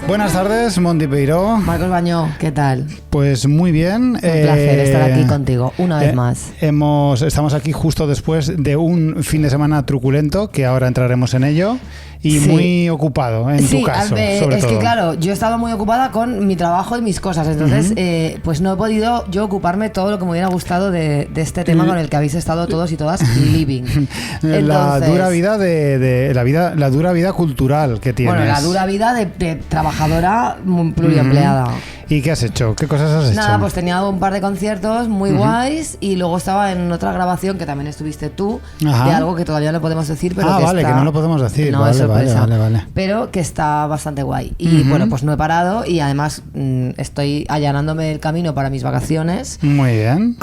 Buenas tardes, Monty Peiró. Marcos Bañó, ¿qué tal? Pues muy bien. Un placer estar aquí contigo, una vez más. Estamos aquí justo después de un fin de semana truculento, que ahora entraremos en ello, y sí, muy ocupado en tu caso, sobre es todo. Que claro, yo he estado muy ocupada con mi trabajo y mis cosas, entonces pues no he podido yo ocuparme todo lo que me hubiera gustado de este tema con el que habéis estado todos y todas living. Entonces, la dura vida la dura vida cultural que tienes. Bueno, la dura vida de trabajadora pluriempleada. ¿Y qué has hecho? ¿Qué cosas has hecho? Nada, pues tenía un par de conciertos muy guays y luego estaba en otra grabación que también estuviste tú, de algo que todavía no podemos decir, pero que vale, está... que no lo podemos decir. No, vale, es sorpresa. Vale. Pero que está bastante guay. Y bueno, pues no he parado y además estoy allanándome el camino para mis vacaciones. Muy bien.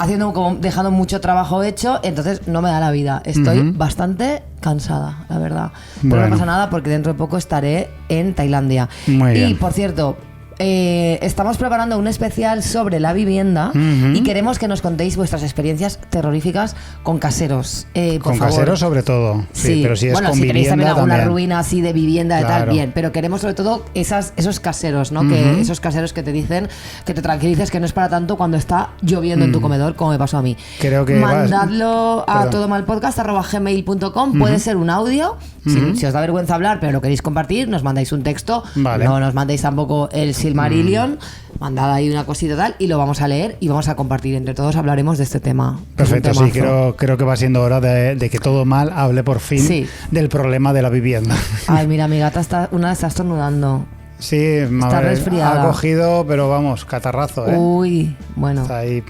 Dejando mucho trabajo hecho, entonces no me da la vida. Estoy bastante cansada, la verdad. Pero no pasa nada porque dentro de poco estaré en Tailandia. Muy bien. Y por cierto, estamos preparando un especial sobre la vivienda y queremos que nos contéis vuestras experiencias terroríficas con caseros. Por favor. Caseros sobre todo. Sí, pero si es bueno, con si tenéis vivienda también alguna también. ruina así de vivienda Claro. y tal, bien. Pero queremos sobre todo esos caseros, ¿no? Que esos caseros que te dicen que te tranquilices, que no es para tanto cuando está lloviendo en tu comedor, como me pasó a mí. Creo que mandadlo a todomalpodcast@gmail.com. Puede ser un audio, si os da vergüenza hablar, pero lo queréis compartir, nos mandáis un texto. Vale. No nos mandéis tampoco el Silmarillion. Mandad ahí una cosita tal y lo vamos a leer y vamos a compartir. Entre todos hablaremos de este tema. Perfecto, sí, creo que va siendo hora de que Todo Mal hable por fin del problema de la vivienda. Ay, mira, mi gata está estornudando. Sí, está resfriada. Ha cogido, pero vamos, catarrazo, ¿eh? Uy, bueno. Está ahí...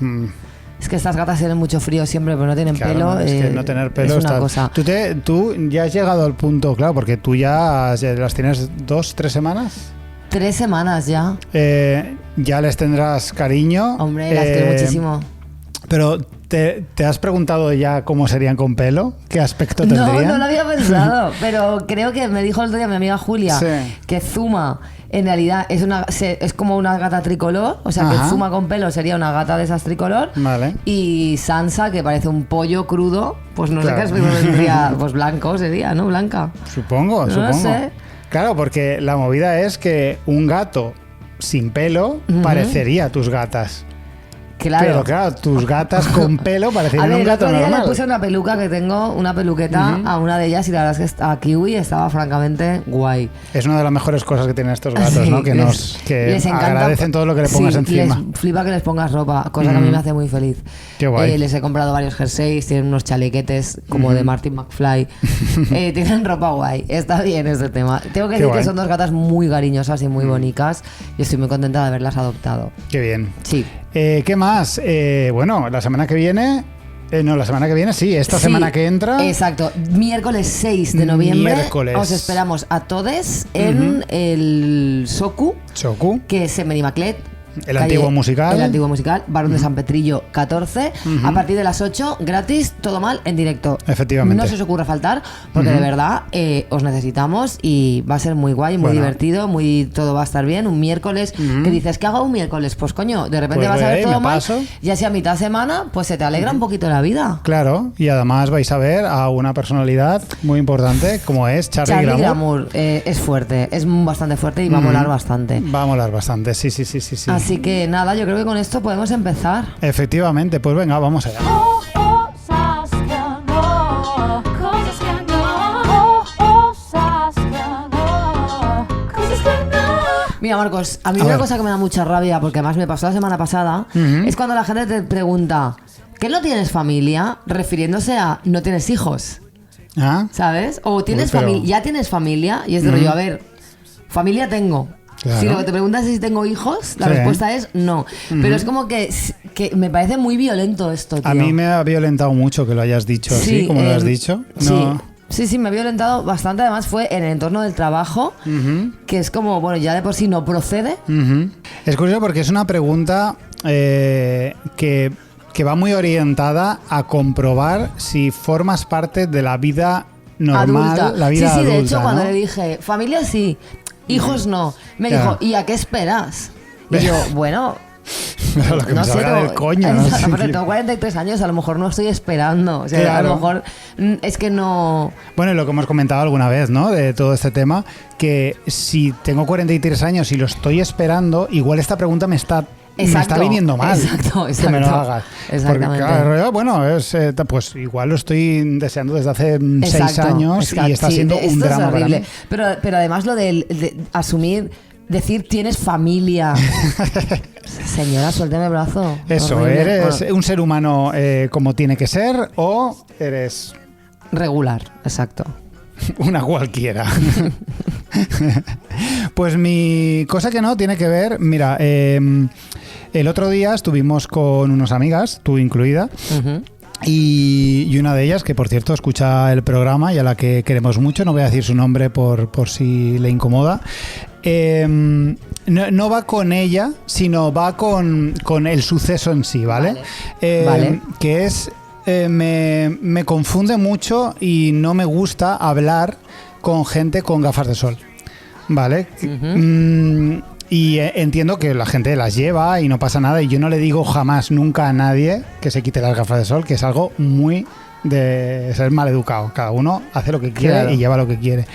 Es que estas gatas tienen mucho frío siempre, pero no tienen pelo. Es que no tener pelo es una cosa. ¿Tú ya has llegado al punto, claro, porque tú ya las tienes 2-3 semanas? 3 semanas ya. Ya les tendrás cariño. Hombre, las quiero muchísimo. Pero ¿te has preguntado ya cómo serían con pelo? ¿Qué aspecto tendrían? No lo había pensado, pero creo que me dijo el otro día mi amiga Julia que Zuma en realidad es como una gata tricolor, o sea que Zuma con pelo sería una gata de esas tricolor. Vale. Y Sansa, que parece un pollo crudo, pues no sé qué sería, pues blanco sería, ¿no? Blanca. Supongo. No sé. Claro, porque la movida es que un gato sin pelo parecería a tus gatas. Claro. Pero claro, tus gatas con pelo parecían un gato normal. El otro día le puse una peluca que tengo, una peluqueta a una de ellas y la verdad es que a Kiwi estaba francamente guay. Es una de las mejores cosas que tienen estos gatos, ¿no? Que les agradecen todo lo que le pongas encima. Les flipa que les pongas ropa, cosa que a mí me hace muy feliz. Qué guay. Les he comprado varios jerseys, tienen unos chalequetes como de Martin McFly. Tienen ropa guay. Está bien este tema. Tengo que decir que son dos gatas muy cariñosas y muy bonitas y estoy muy contenta de haberlas adoptado. Qué bien. Sí. ¿Qué más? Bueno, la semana que viene... esta semana que entra... Exacto, miércoles 6 de noviembre os esperamos a todos en el Soku, que es en Benimaclet. El antiguo musical, Barón de San Petrillo 14, a partir de las 8, gratis, Todo Mal en directo. Efectivamente. No se os ocurra faltar, porque de verdad os necesitamos y va a ser muy guay, muy divertido, todo va a estar bien. Un miércoles, que dices, ¿qué hago un miércoles? Pues coño, de repente vas a ver Todo Mal, y así a mitad de semana, pues se te alegra un poquito la vida. Claro, y además vais a ver a una personalidad muy importante, como es Charlie Glamour. Es fuerte, es bastante fuerte y va a molar bastante. Va a molar bastante, sí. Así que nada, yo creo que con esto podemos empezar. Efectivamente, pues venga, vamos allá. Mira, Marcos, a mí una cosa que me da mucha rabia, porque además me pasó la semana pasada, es cuando la gente te pregunta, ¿qué no tienes familia? Refiriéndose a no tienes hijos. ¿Sabes? O tienes ya tienes familia, y es de rollo, a ver, familia tengo. Claro. Si lo que te preguntas es si tengo hijos, la respuesta es no. Pero es como que me parece muy violento esto, tío. A mí me ha violentado mucho que lo hayas dicho así, como lo has dicho. No. Sí, me ha violentado bastante. Además fue en el entorno del trabajo, que es como, bueno, ya de por sí no procede. Es curioso porque es una pregunta que va muy orientada a comprobar si formas parte de la vida normal, adulta. La vida adulta. De hecho, cuando ¿no? le dije, familia sí, hijos no, me dijo, ¿y a qué esperas? Y yo, bueno, Lo que me salga del coño, ¿no? Pero tengo 43 años, a lo mejor no estoy esperando. O sea, claro. A lo mejor es que no... Bueno, y lo que hemos comentado alguna vez, ¿no? De todo este tema, que si tengo 43 años y lo estoy esperando, igual esta pregunta me está viniendo mal. Exacto. Que me lo hagas. Exactamente. Porque, claro, bueno, pues igual lo estoy deseando desde hace 6 años y está siendo un drama para mí. Pero además lo de asumir... Decir, tienes familia. Señora, suélteme el brazo. Eso, horrible. ¿eres un ser humano como tiene que ser o eres... Regular, exacto. Una cualquiera. Pues mi cosa que no tiene que ver... Mira, el otro día estuvimos con unas amigas, tú incluida, y una de ellas, que por cierto escucha el programa y a la que queremos mucho, no voy a decir su nombre por si le incomoda, no va con ella, sino va con el suceso en sí, ¿vale? Vale. Que es... me confunde mucho y no me gusta hablar con gente con gafas de sol, ¿vale? Y entiendo que la gente las lleva y no pasa nada, y yo no le digo jamás, nunca a nadie que se quite las gafas de sol, que es algo muy de ser maleducado. Cada uno hace lo que quiere, claro, y lleva lo que quiere.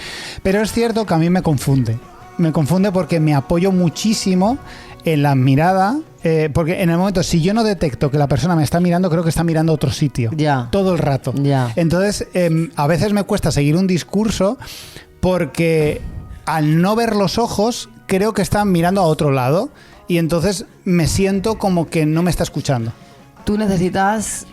Pero es cierto que a mí me confunde. Me confunde porque me apoyo muchísimo en la mirada, porque en el momento, si yo no detecto que la persona me está mirando, creo que está mirando a otro sitio, todo el rato. Entonces, a veces me cuesta seguir un discurso porque al no ver los ojos, creo que están mirando a otro lado y entonces me siento como que no me está escuchando. Tú necesitas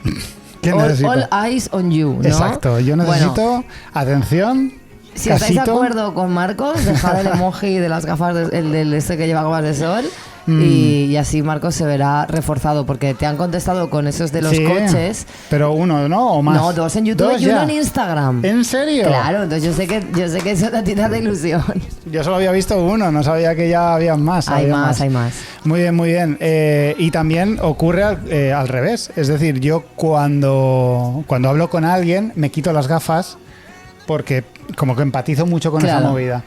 all eyes on you, ¿no? Exacto, yo necesito atención. Si estáis de acuerdo con Marcos, dejad el emoji de las gafas, el del este que lleva gafas de sol, y así Marcos se verá reforzado, porque te han contestado con esos de los coches. Pero uno, ¿no? ¿O más? No, 2 en YouTube y uno en Instagram. ¿En serio? Claro, entonces yo sé que eso a ti te hace ilusión. Yo solo había visto uno, no sabía que ya había más. Hay más. Muy bien, muy bien. Y también ocurre al revés. Es decir, yo cuando hablo con alguien me quito las gafas porque como que empatizo mucho con esa movida.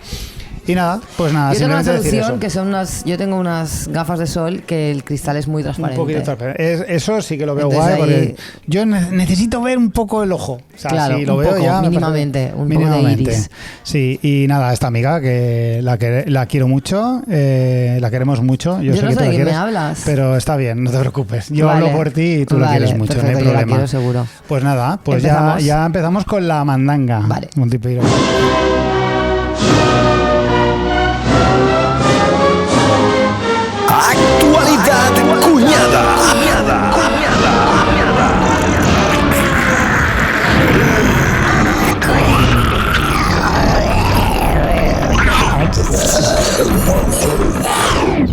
Y nada, pues nada. Yo tengo una solución que son yo tengo unas gafas de sol que el cristal es muy transparente. Un poquito transparente. Eso sí que lo veo. Entonces, guay, porque yo necesito ver un poco el ojo. O sea, claro, si lo veo poco, ya mínimamente, un poco de iris. Sí, y nada, esta amiga que la quiero mucho, la queremos mucho. Yo sé no que sé tú de la quién quieres, me hablas. Pero está bien, no te preocupes. Yo hablo por ti y tú la quieres mucho, perfecto, no hay problema. Yo la quiero seguro. Pues nada, pues ya empezamos con la mandanga. Vale. Multipiro. Actualidad cuñada.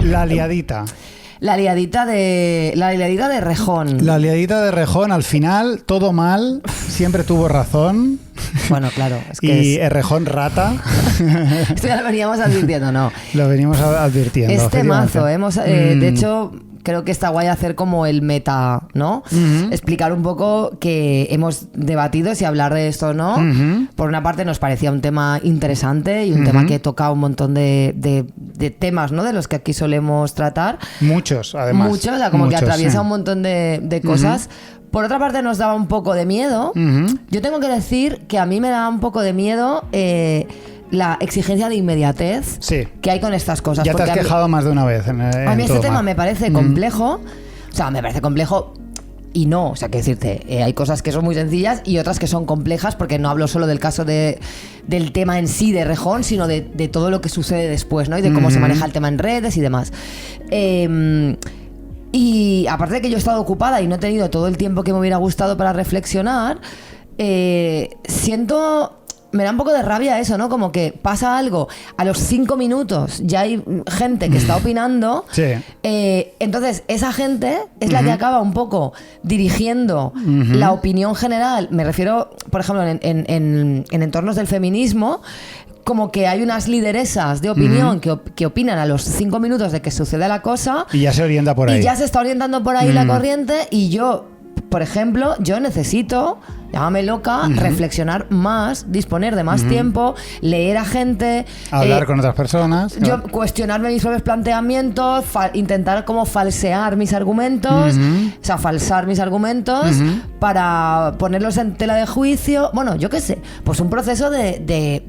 La liadita. La liadita de Rejón. La liadita de Rejón, al final, todo mal, siempre tuvo razón. Bueno, claro. Es que y Rejón rata. Esto ya lo veníamos advirtiendo, ¿no? Lo venimos advirtiendo. Este mazo, de hecho, creo que está guay hacer como el meta, ¿no? Explicar un poco que hemos debatido si hablar de esto o no. Por una parte nos parecía un tema interesante y un tema que toca un montón de temas, ¿no? De los que aquí solemos tratar. Muchos, además. Muchos, o sea, como que atraviesa un montón de cosas. Por otra parte nos daba un poco de miedo. Yo tengo que decir que a mí me daba un poco de miedo la exigencia de inmediatez que hay con estas cosas. Ya te has quejado más de una vez. A mí este tema me parece complejo. O sea, me parece complejo y no. O sea, que decirte, hay cosas que son muy sencillas y otras que son complejas, porque no hablo solo del caso del tema en sí de Rejón, sino de todo lo que sucede después, ¿no? Y de cómo se maneja el tema en redes y demás. Y aparte de que yo he estado ocupada y no he tenido todo el tiempo que me hubiera gustado para reflexionar, me da un poco de rabia eso, ¿no? Como que pasa algo, a los 5 minutos ya hay gente que está opinando. Entonces esa gente es la que acaba un poco dirigiendo la opinión general. Me refiero, por ejemplo, en entornos del feminismo, como que hay unas lideresas de opinión que opinan a los 5 minutos de que sucede la cosa. Y ya se orienta por ahí. Y ya se está orientando por ahí la corriente, y yo por ejemplo, yo necesito, llámame loca, reflexionar más, disponer de más tiempo, leer a gente, hablar con otras personas, yo cuestionarme mis propios planteamientos, intentar como falsear mis argumentos, o sea, falsar mis argumentos para ponerlos en tela de juicio. Bueno, yo qué sé, pues un proceso de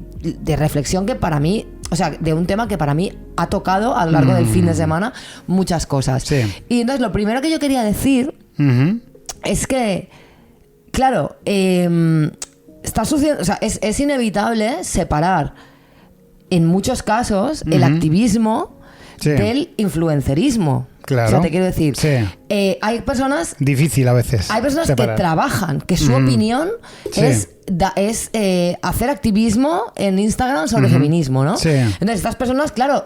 reflexión que para mí, o sea, de un tema que para mí ha tocado a lo largo del fin de semana muchas cosas. Sí. Y entonces lo primero que yo quería decir es que, claro, está sucediendo, o sea, es inevitable separar en muchos casos el activismo del influencerismo. Claro. O sea, te quiero decir, hay personas... Difícil a veces. Hay personas separar. que trabajan, que su opinión es hacer activismo en Instagram sobre feminismo, ¿no? Sí. Entonces, estas personas, claro,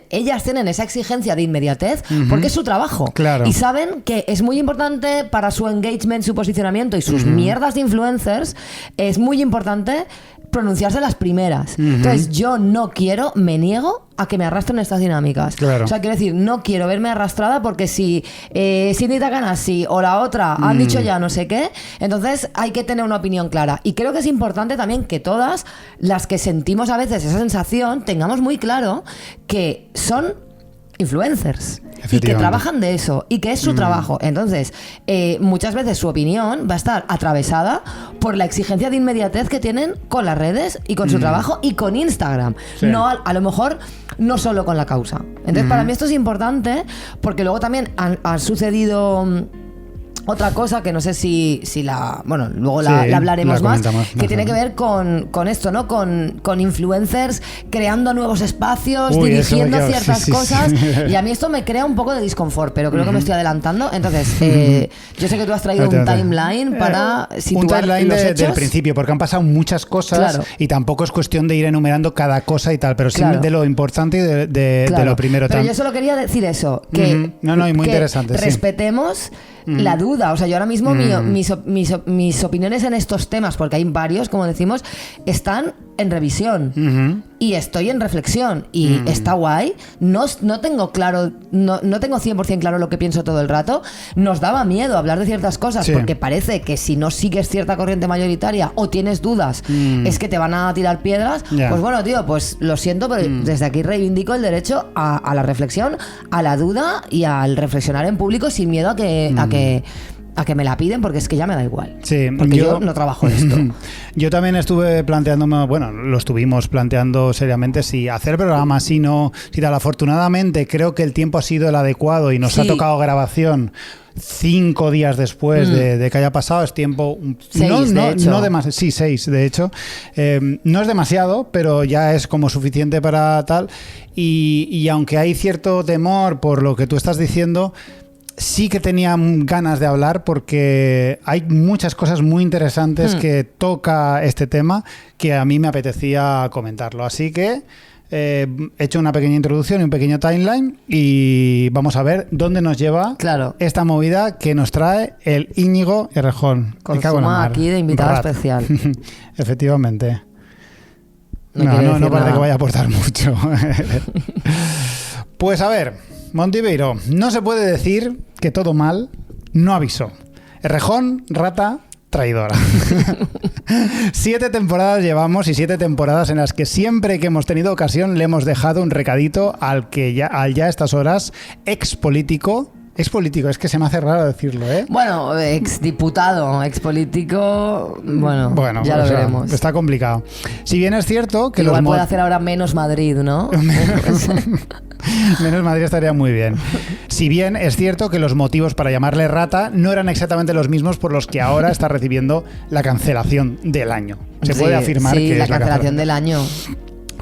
ellas tienen esa exigencia de inmediatez porque es su trabajo. Claro. Y saben que es muy importante para su engagement, su posicionamiento y sus mierdas de influencers, es muy importante pronunciarse las primeras. Entonces, yo no quiero, me niego a que me arrastren estas dinámicas. Claro. O sea, quiero decir, no quiero verme arrastrada porque si Cindy Takanashi o la otra han dicho ya no sé qué, entonces hay que tener una opinión clara. Y creo que es importante también que todas las que sentimos a veces esa sensación tengamos muy claro que son influencers y que trabajan de eso y que es su trabajo. Entonces, muchas veces su opinión va a estar atravesada por la exigencia de inmediatez que tienen con las redes y con su trabajo y con Instagram. Sí. No, a lo mejor no solo con la causa. Entonces, para mí esto es importante porque luego también ha sucedido otra cosa que no sé si la... Bueno, luego la hablaremos más, que tiene que ver con esto, ¿no? Con influencers creando nuevos espacios, dirigiendo ciertas cosas. Y a mí esto me crea un poco de disconfort, pero creo que me estoy adelantando. Entonces, yo sé que tú has traído un timeline para situar un timeline los hechos. del principio, porque han pasado muchas cosas y tampoco es cuestión de ir enumerando cada cosa y tal, pero sí de lo importante y de lo primero. Pero yo solo quería decir eso, que, y muy que interesante, respetemos la duda. O sea, yo ahora mismo mis opiniones en estos temas, porque hay varios, como decimos, están en revisión y estoy en reflexión y está guay. No tengo claro, no tengo 100% claro lo que pienso todo el rato. Nos daba miedo hablar de ciertas cosas porque parece que si no sigues cierta corriente mayoritaria o tienes dudas es que te van a tirar piedras. Pues bueno, tío, pues lo siento, pero desde aquí reivindico el derecho a la reflexión, a la duda y al reflexionar en público sin miedo a que me la piden, porque es que ya me da igual. Sí, porque yo no trabajo en esto. Yo también estuve planteándome, bueno, lo estuvimos planteando seriamente, si hacer programa, si no, si tal. Afortunadamente creo que el tiempo ha sido el adecuado y nos ha tocado grabación 5 días después de que haya pasado. Es tiempo 6, de hecho. No demasiado, sí, 6 de hecho. No es demasiado, pero ya es como suficiente para tal. Y aunque hay cierto temor por lo que tú estás diciendo, sí que tenía ganas de hablar porque hay muchas cosas muy interesantes que toca este tema que a mí me apetecía comentarlo. Así que he hecho una pequeña introducción y un pequeño timeline y vamos a ver dónde nos lleva esta movida que nos trae el Íñigo Errejón. Con Zuma aquí de invitado especial. Efectivamente. No parece que vaya a aportar mucho. Pues a ver, Montiveiro, no se puede decir que todo mal no avisó. Errejón, rata, traidora. 7 temporadas llevamos y 7 temporadas en las que siempre que hemos tenido ocasión le hemos dejado un recadito al ya a estas horas expolítico. Expolítico, es que se me hace raro decirlo, ¿eh? Bueno, exdiputado, expolítico, bueno ya lo veremos. Está complicado. Si bien es cierto que igual puede hacer ahora menos Madrid, ¿no? Menos Madrid estaría muy bien. Si bien es cierto que los motivos para llamarle rata no eran exactamente los mismos por los que ahora está recibiendo la cancelación del año. Se puede afirmar que la es cancelación del año.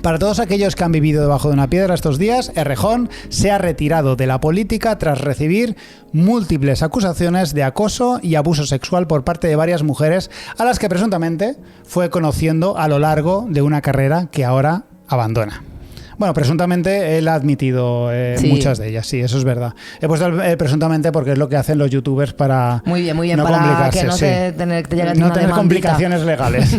Para todos aquellos que han vivido debajo de una piedra estos días, Errejón se ha retirado de la política tras recibir múltiples acusaciones de acoso y abuso sexual por parte de varias mujeres a las que presuntamente fue conociendo a lo largo de una carrera que ahora abandona. Bueno, presuntamente él ha admitido muchas de ellas, sí, eso es verdad. He puesto el presuntamente porque es lo que hacen los youtubers para muy bien, no para complicarse, que no, sí. no tener complicaciones legales.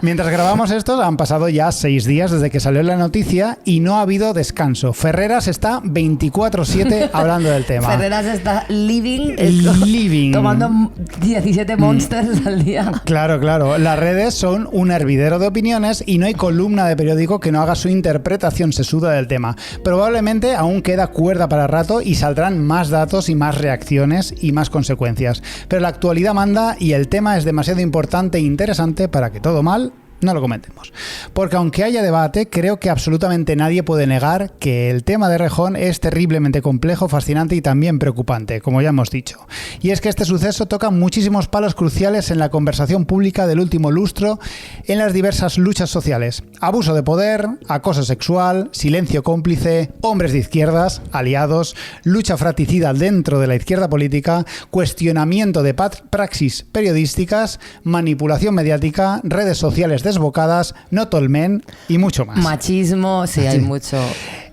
Mientras grabamos esto, han pasado ya 6 días desde que salió la noticia y no ha habido descanso. Ferreras está 24/7 hablando del tema. Ferreras está living. Tomando 17 monsters al día. Claro. Las redes son un hervidero de opiniones y no hay columna de periódico que no haga su interpretación sesuda del tema. Probablemente aún queda cuerda para rato y saldrán más datos y más reacciones y más consecuencias. Pero la actualidad manda y el tema es demasiado importante e interesante para que todo mal no lo comentemos. Porque aunque haya debate, creo que absolutamente nadie puede negar que el tema de Errejón es terriblemente complejo, fascinante y también preocupante, como ya hemos dicho. Y es que este suceso toca muchísimos palos cruciales en la conversación pública del último lustro en las diversas luchas sociales. Abuso de poder, acoso sexual, silencio cómplice, hombres de izquierdas, aliados, lucha fratricida dentro de la izquierda política, cuestionamiento de praxis periodísticas, manipulación mediática, redes sociales desbocadas, not all men y mucho más. Machismo, sí, hay mucho.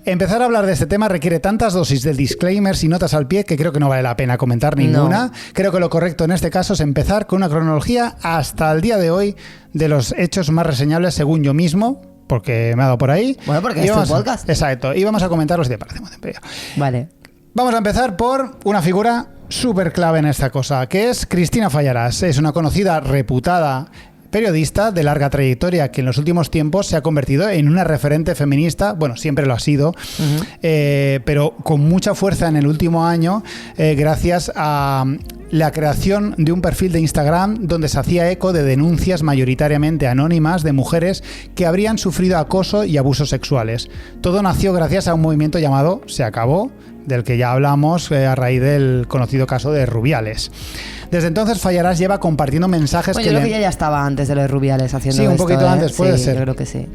Empezar a hablar de este tema requiere tantas dosis de disclaimers y notas al pie que creo que no vale la pena comentar ninguna. No. Creo que lo correcto en este caso es empezar con una cronología hasta el día de hoy de los hechos más reseñables según yo mismo, porque me ha dado por ahí. Bueno, porque es tu podcast. Exacto, y vamos a comentarlos si te parece muy bien. Vale. Vamos a empezar por una figura súper clave en esta cosa, que es Cristina Fallarás. Es una conocida, reputada periodista de larga trayectoria que en los últimos tiempos se ha convertido en una referente feminista, bueno, siempre lo ha sido, pero con mucha fuerza en el último año gracias a la creación de un perfil de Instagram donde se hacía eco de denuncias mayoritariamente anónimas de mujeres que habrían sufrido acoso y abusos sexuales. Todo nació gracias a un movimiento llamado Se Acabó, del que ya hablamos a raíz del conocido caso de Rubiales. Desde entonces Fallarás lleva compartiendo mensajes yo creo que ya estaba antes de los Rubiales haciendo esto. Sí, un poquito antes, puede ser. Yo creo que sí.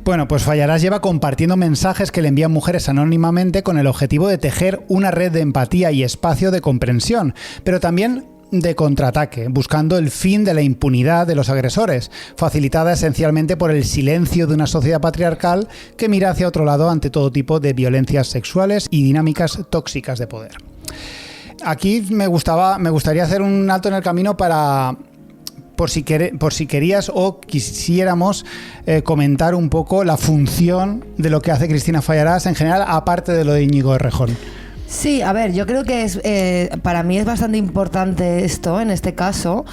Bueno, pues Fallarás lleva compartiendo mensajes que le envían mujeres anónimamente con el objetivo de tejer una red de empatía y espacio de comprensión, pero también de contraataque, buscando el fin de la impunidad de los agresores, facilitada esencialmente por el silencio de una sociedad patriarcal que mira hacia otro lado ante todo tipo de violencias sexuales y dinámicas tóxicas de poder. Aquí me gustaría hacer un alto en el camino para... Por si querías o quisiéramos comentar un poco la función de lo que hace Cristina Fallarás en general, aparte de lo de Íñigo Errejón. Sí, a ver, yo creo que para mí es bastante importante esto en este caso,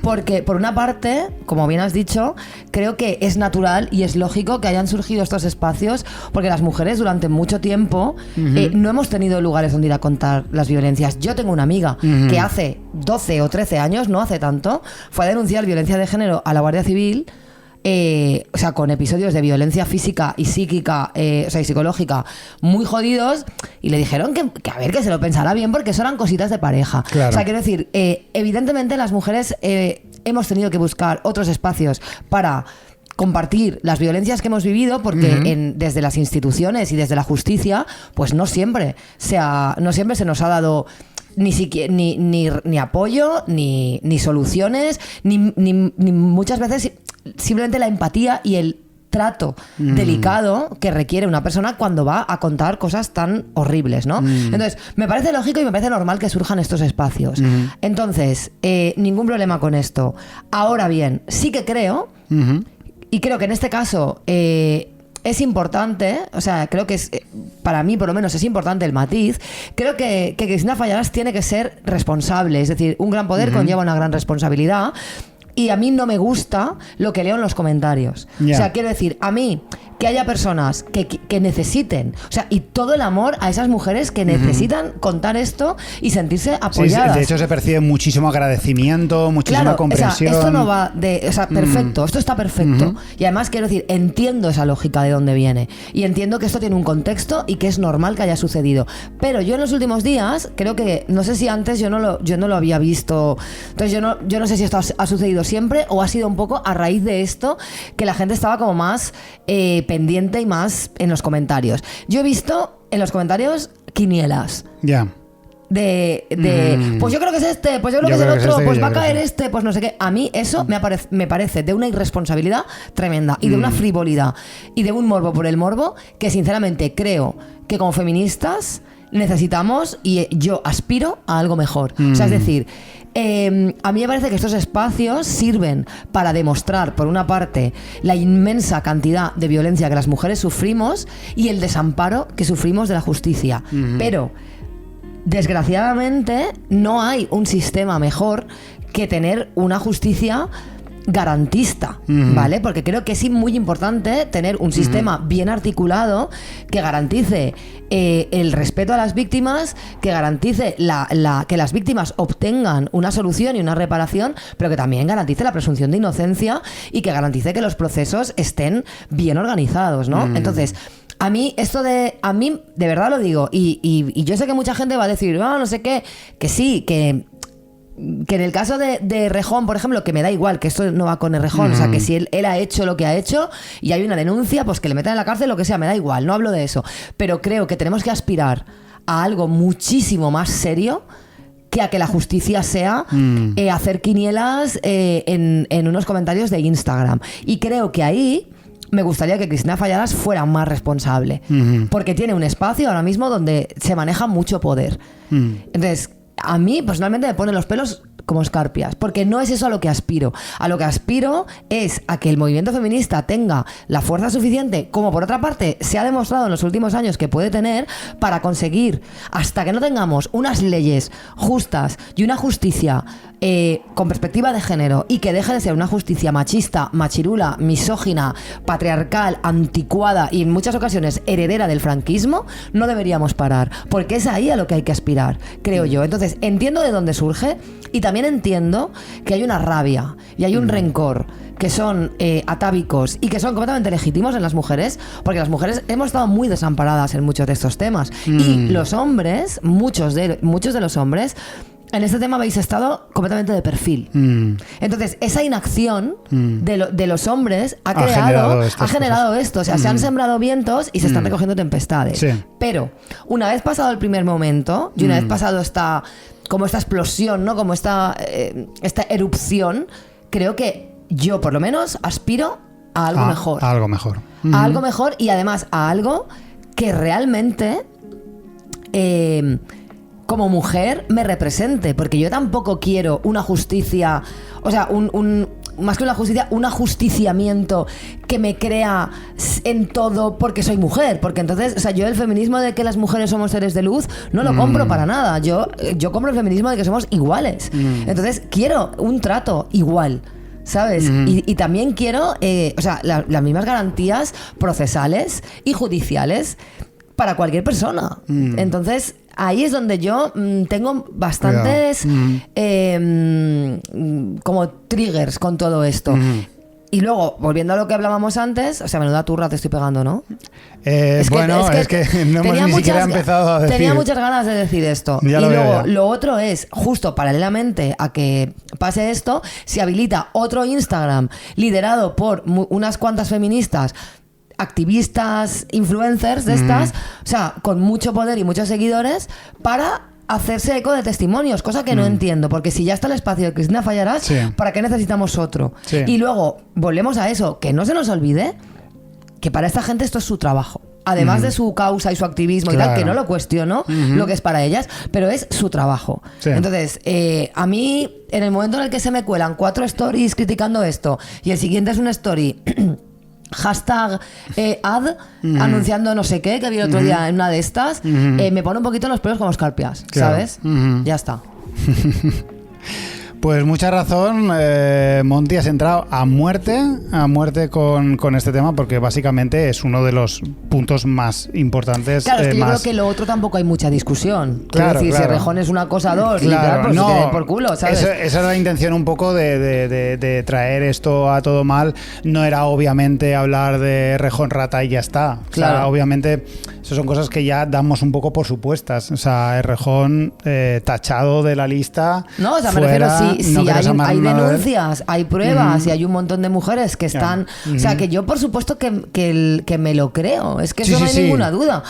porque por una parte, como bien has dicho, creo que es natural y es lógico que hayan surgido estos espacios, porque las mujeres durante mucho tiempo no hemos tenido lugares donde ir a contar las violencias. Yo tengo una amiga que hace 12 o 13 años, no hace tanto, fue a denunciar violencia de género a la Guardia Civil. O sea, con episodios de violencia física y psíquica, y psicológica muy jodidos, y le dijeron que a ver, que se lo pensara bien porque eso eran cositas de pareja. Claro. O sea, quiero decir, evidentemente las mujeres hemos tenido que buscar otros espacios para compartir las violencias que hemos vivido, porque desde las instituciones y desde la justicia, pues no siempre se nos ha dado ni apoyo, ni soluciones, ni muchas veces simplemente la empatía y el trato delicado que requiere una persona cuando va a contar cosas tan horribles, ¿no? Entonces, me parece lógico y me parece normal que surjan estos espacios. Entonces, ningún problema con esto. Ahora bien, sí que creo, y creo que en este caso es importante, o sea, creo que para mí por lo menos es importante el matiz. Creo que Cristina Fallarás tiene que ser responsable, es decir, un gran poder conlleva una gran responsabilidad. Y a mí no me gusta lo que leo en los comentarios. O sea, quiero decir, a mí que haya personas que necesiten, o sea, y todo el amor a esas mujeres que necesitan contar esto y sentirse apoyadas. Sí, de hecho se percibe muchísimo agradecimiento, muchísima comprensión. O sea, esto no va de... O sea, perfecto, esto está perfecto. Y además, quiero decir, entiendo esa lógica de dónde viene. Y entiendo que esto tiene un contexto y que es normal que haya sucedido. Pero yo en los últimos días, creo que, no sé si antes yo no lo había visto. Entonces yo no sé si esto ha sucedido siempre o ha sido un poco a raíz de esto que la gente estaba como más pendiente y más en los comentarios. Yo he visto en los comentarios quinielas. Ya. pues yo creo que es este, pues yo creo que es el otro, pues va a caer este, pues no sé qué. A mí eso me parece de una irresponsabilidad tremenda y de una frivolidad y de un morbo por el morbo que sinceramente creo que como feministas necesitamos y yo aspiro a algo mejor. O sea, es decir, a mí me parece que estos espacios sirven para demostrar, por una parte, la inmensa cantidad de violencia que las mujeres sufrimos y el desamparo que sufrimos de la justicia. Pero desgraciadamente no hay un sistema mejor que tener una justicia garantista, ¿vale? Porque creo que es muy importante tener un sistema bien articulado que garantice el respeto a las víctimas, que garantice que las víctimas obtengan una solución y una reparación, pero que también garantice la presunción de inocencia y que garantice que los procesos estén bien organizados, ¿no? Entonces, a mí de verdad lo digo, y yo sé que mucha gente va a decir, no sé qué, que sí, que en el caso de Errejón, por ejemplo, que me da igual, que esto no va con Errejón, o sea, que si él ha hecho lo que ha hecho y hay una denuncia, pues que le metan en la cárcel, lo que sea, me da igual, no hablo de eso. Pero creo que tenemos que aspirar a algo muchísimo más serio que a que la justicia sea hacer quinielas en unos comentarios de Instagram. Y creo que ahí me gustaría que Cristina Fallaras fuera más responsable, porque tiene un espacio ahora mismo donde se maneja mucho poder. Entonces, a mí personalmente me ponen los pelos como escarpias, porque no es eso a lo que aspiro. A lo que aspiro es a que el movimiento feminista tenga la fuerza suficiente, como por otra parte se ha demostrado en los últimos años que puede tener, para conseguir, hasta que no tengamos unas leyes justas y una justicia con perspectiva de género, y que deje de ser una justicia machista, machirula, misógina, patriarcal, anticuada y en muchas ocasiones heredera del franquismo, no deberíamos parar, porque es ahí a lo que hay que aspirar, creo yo. Entonces entiendo de dónde surge, y también entiendo que hay una rabia y hay un rencor que son atávicos y que son completamente legítimos en las mujeres, porque las mujeres hemos estado muy desamparadas en muchos de estos temas, y los hombres, muchos de los hombres, en este tema habéis estado completamente de perfil. Entonces, esa inacción de los hombres ha generado esto. O sea, se han sembrado vientos y se están recogiendo tempestades. Sí. Pero, una vez pasado el primer momento, y una vez pasado esta explosión, ¿no? Como esta erupción, creo que yo, por lo menos, aspiro a algo mejor. A algo mejor. A algo mejor, y además a algo que realmente como mujer me represente, porque yo tampoco quiero una justicia, o sea, más que una justicia, un ajusticiamiento que me crea en todo porque soy mujer, porque entonces, o sea, yo el feminismo de que las mujeres somos seres de luz no lo compro para nada. Yo compro el feminismo de que somos iguales. Entonces quiero un trato igual, ¿sabes? Y también quiero las mismas garantías procesales y judiciales para cualquier persona. Entonces, ahí es donde yo tengo bastantes como triggers con todo esto. Y luego, volviendo a lo que hablábamos antes, o sea, menuda turra te estoy pegando, ¿no? Es que no hemos ni siquiera empezado a decir. Tenía muchas ganas de decir esto. Y luego, lo otro es, justo paralelamente a que pase esto, se habilita otro Instagram liderado por unas cuantas feministas, activistas, influencers de estas, o sea, con mucho poder y muchos seguidores, para hacerse eco de testimonios, cosa que no entiendo, porque si ya está el espacio de Cristina Fallaras, ¿para qué necesitamos otro? Y luego, volvemos a eso, que no se nos olvide que para esta gente esto es su trabajo. Además de su causa y su activismo y tal, que no lo cuestiono, lo que es para ellas, pero es su trabajo. Entonces, a mí, en el momento en el que se me cuelan 4 stories criticando esto, y el siguiente es una story hashtag ad anunciando no sé qué, que vi el otro día en una de estas, me pone un poquito los pelos como escarpias, ¿sabes? Ya está. Pues mucha razón, Monty, has entrado a muerte con este tema, porque básicamente es uno de los puntos más importantes. Claro, es que yo creo que lo otro tampoco hay mucha discusión. Claro, decir, si Errejón es un acosador, literal, pues no, se tiene por culo, ¿sabes? Esa es la intención un poco de traer esto a todo mal. No era obviamente hablar de Errejón rata y ya está. O sea, obviamente, eso son cosas que ya damos un poco por supuestas. O sea, Errejón tachado de la lista. No, o sea, me refiero si hay denuncias, hay pruebas y hay un montón de mujeres que están... O sea, que yo por supuesto que me lo creo. Es que eso no hay ninguna duda.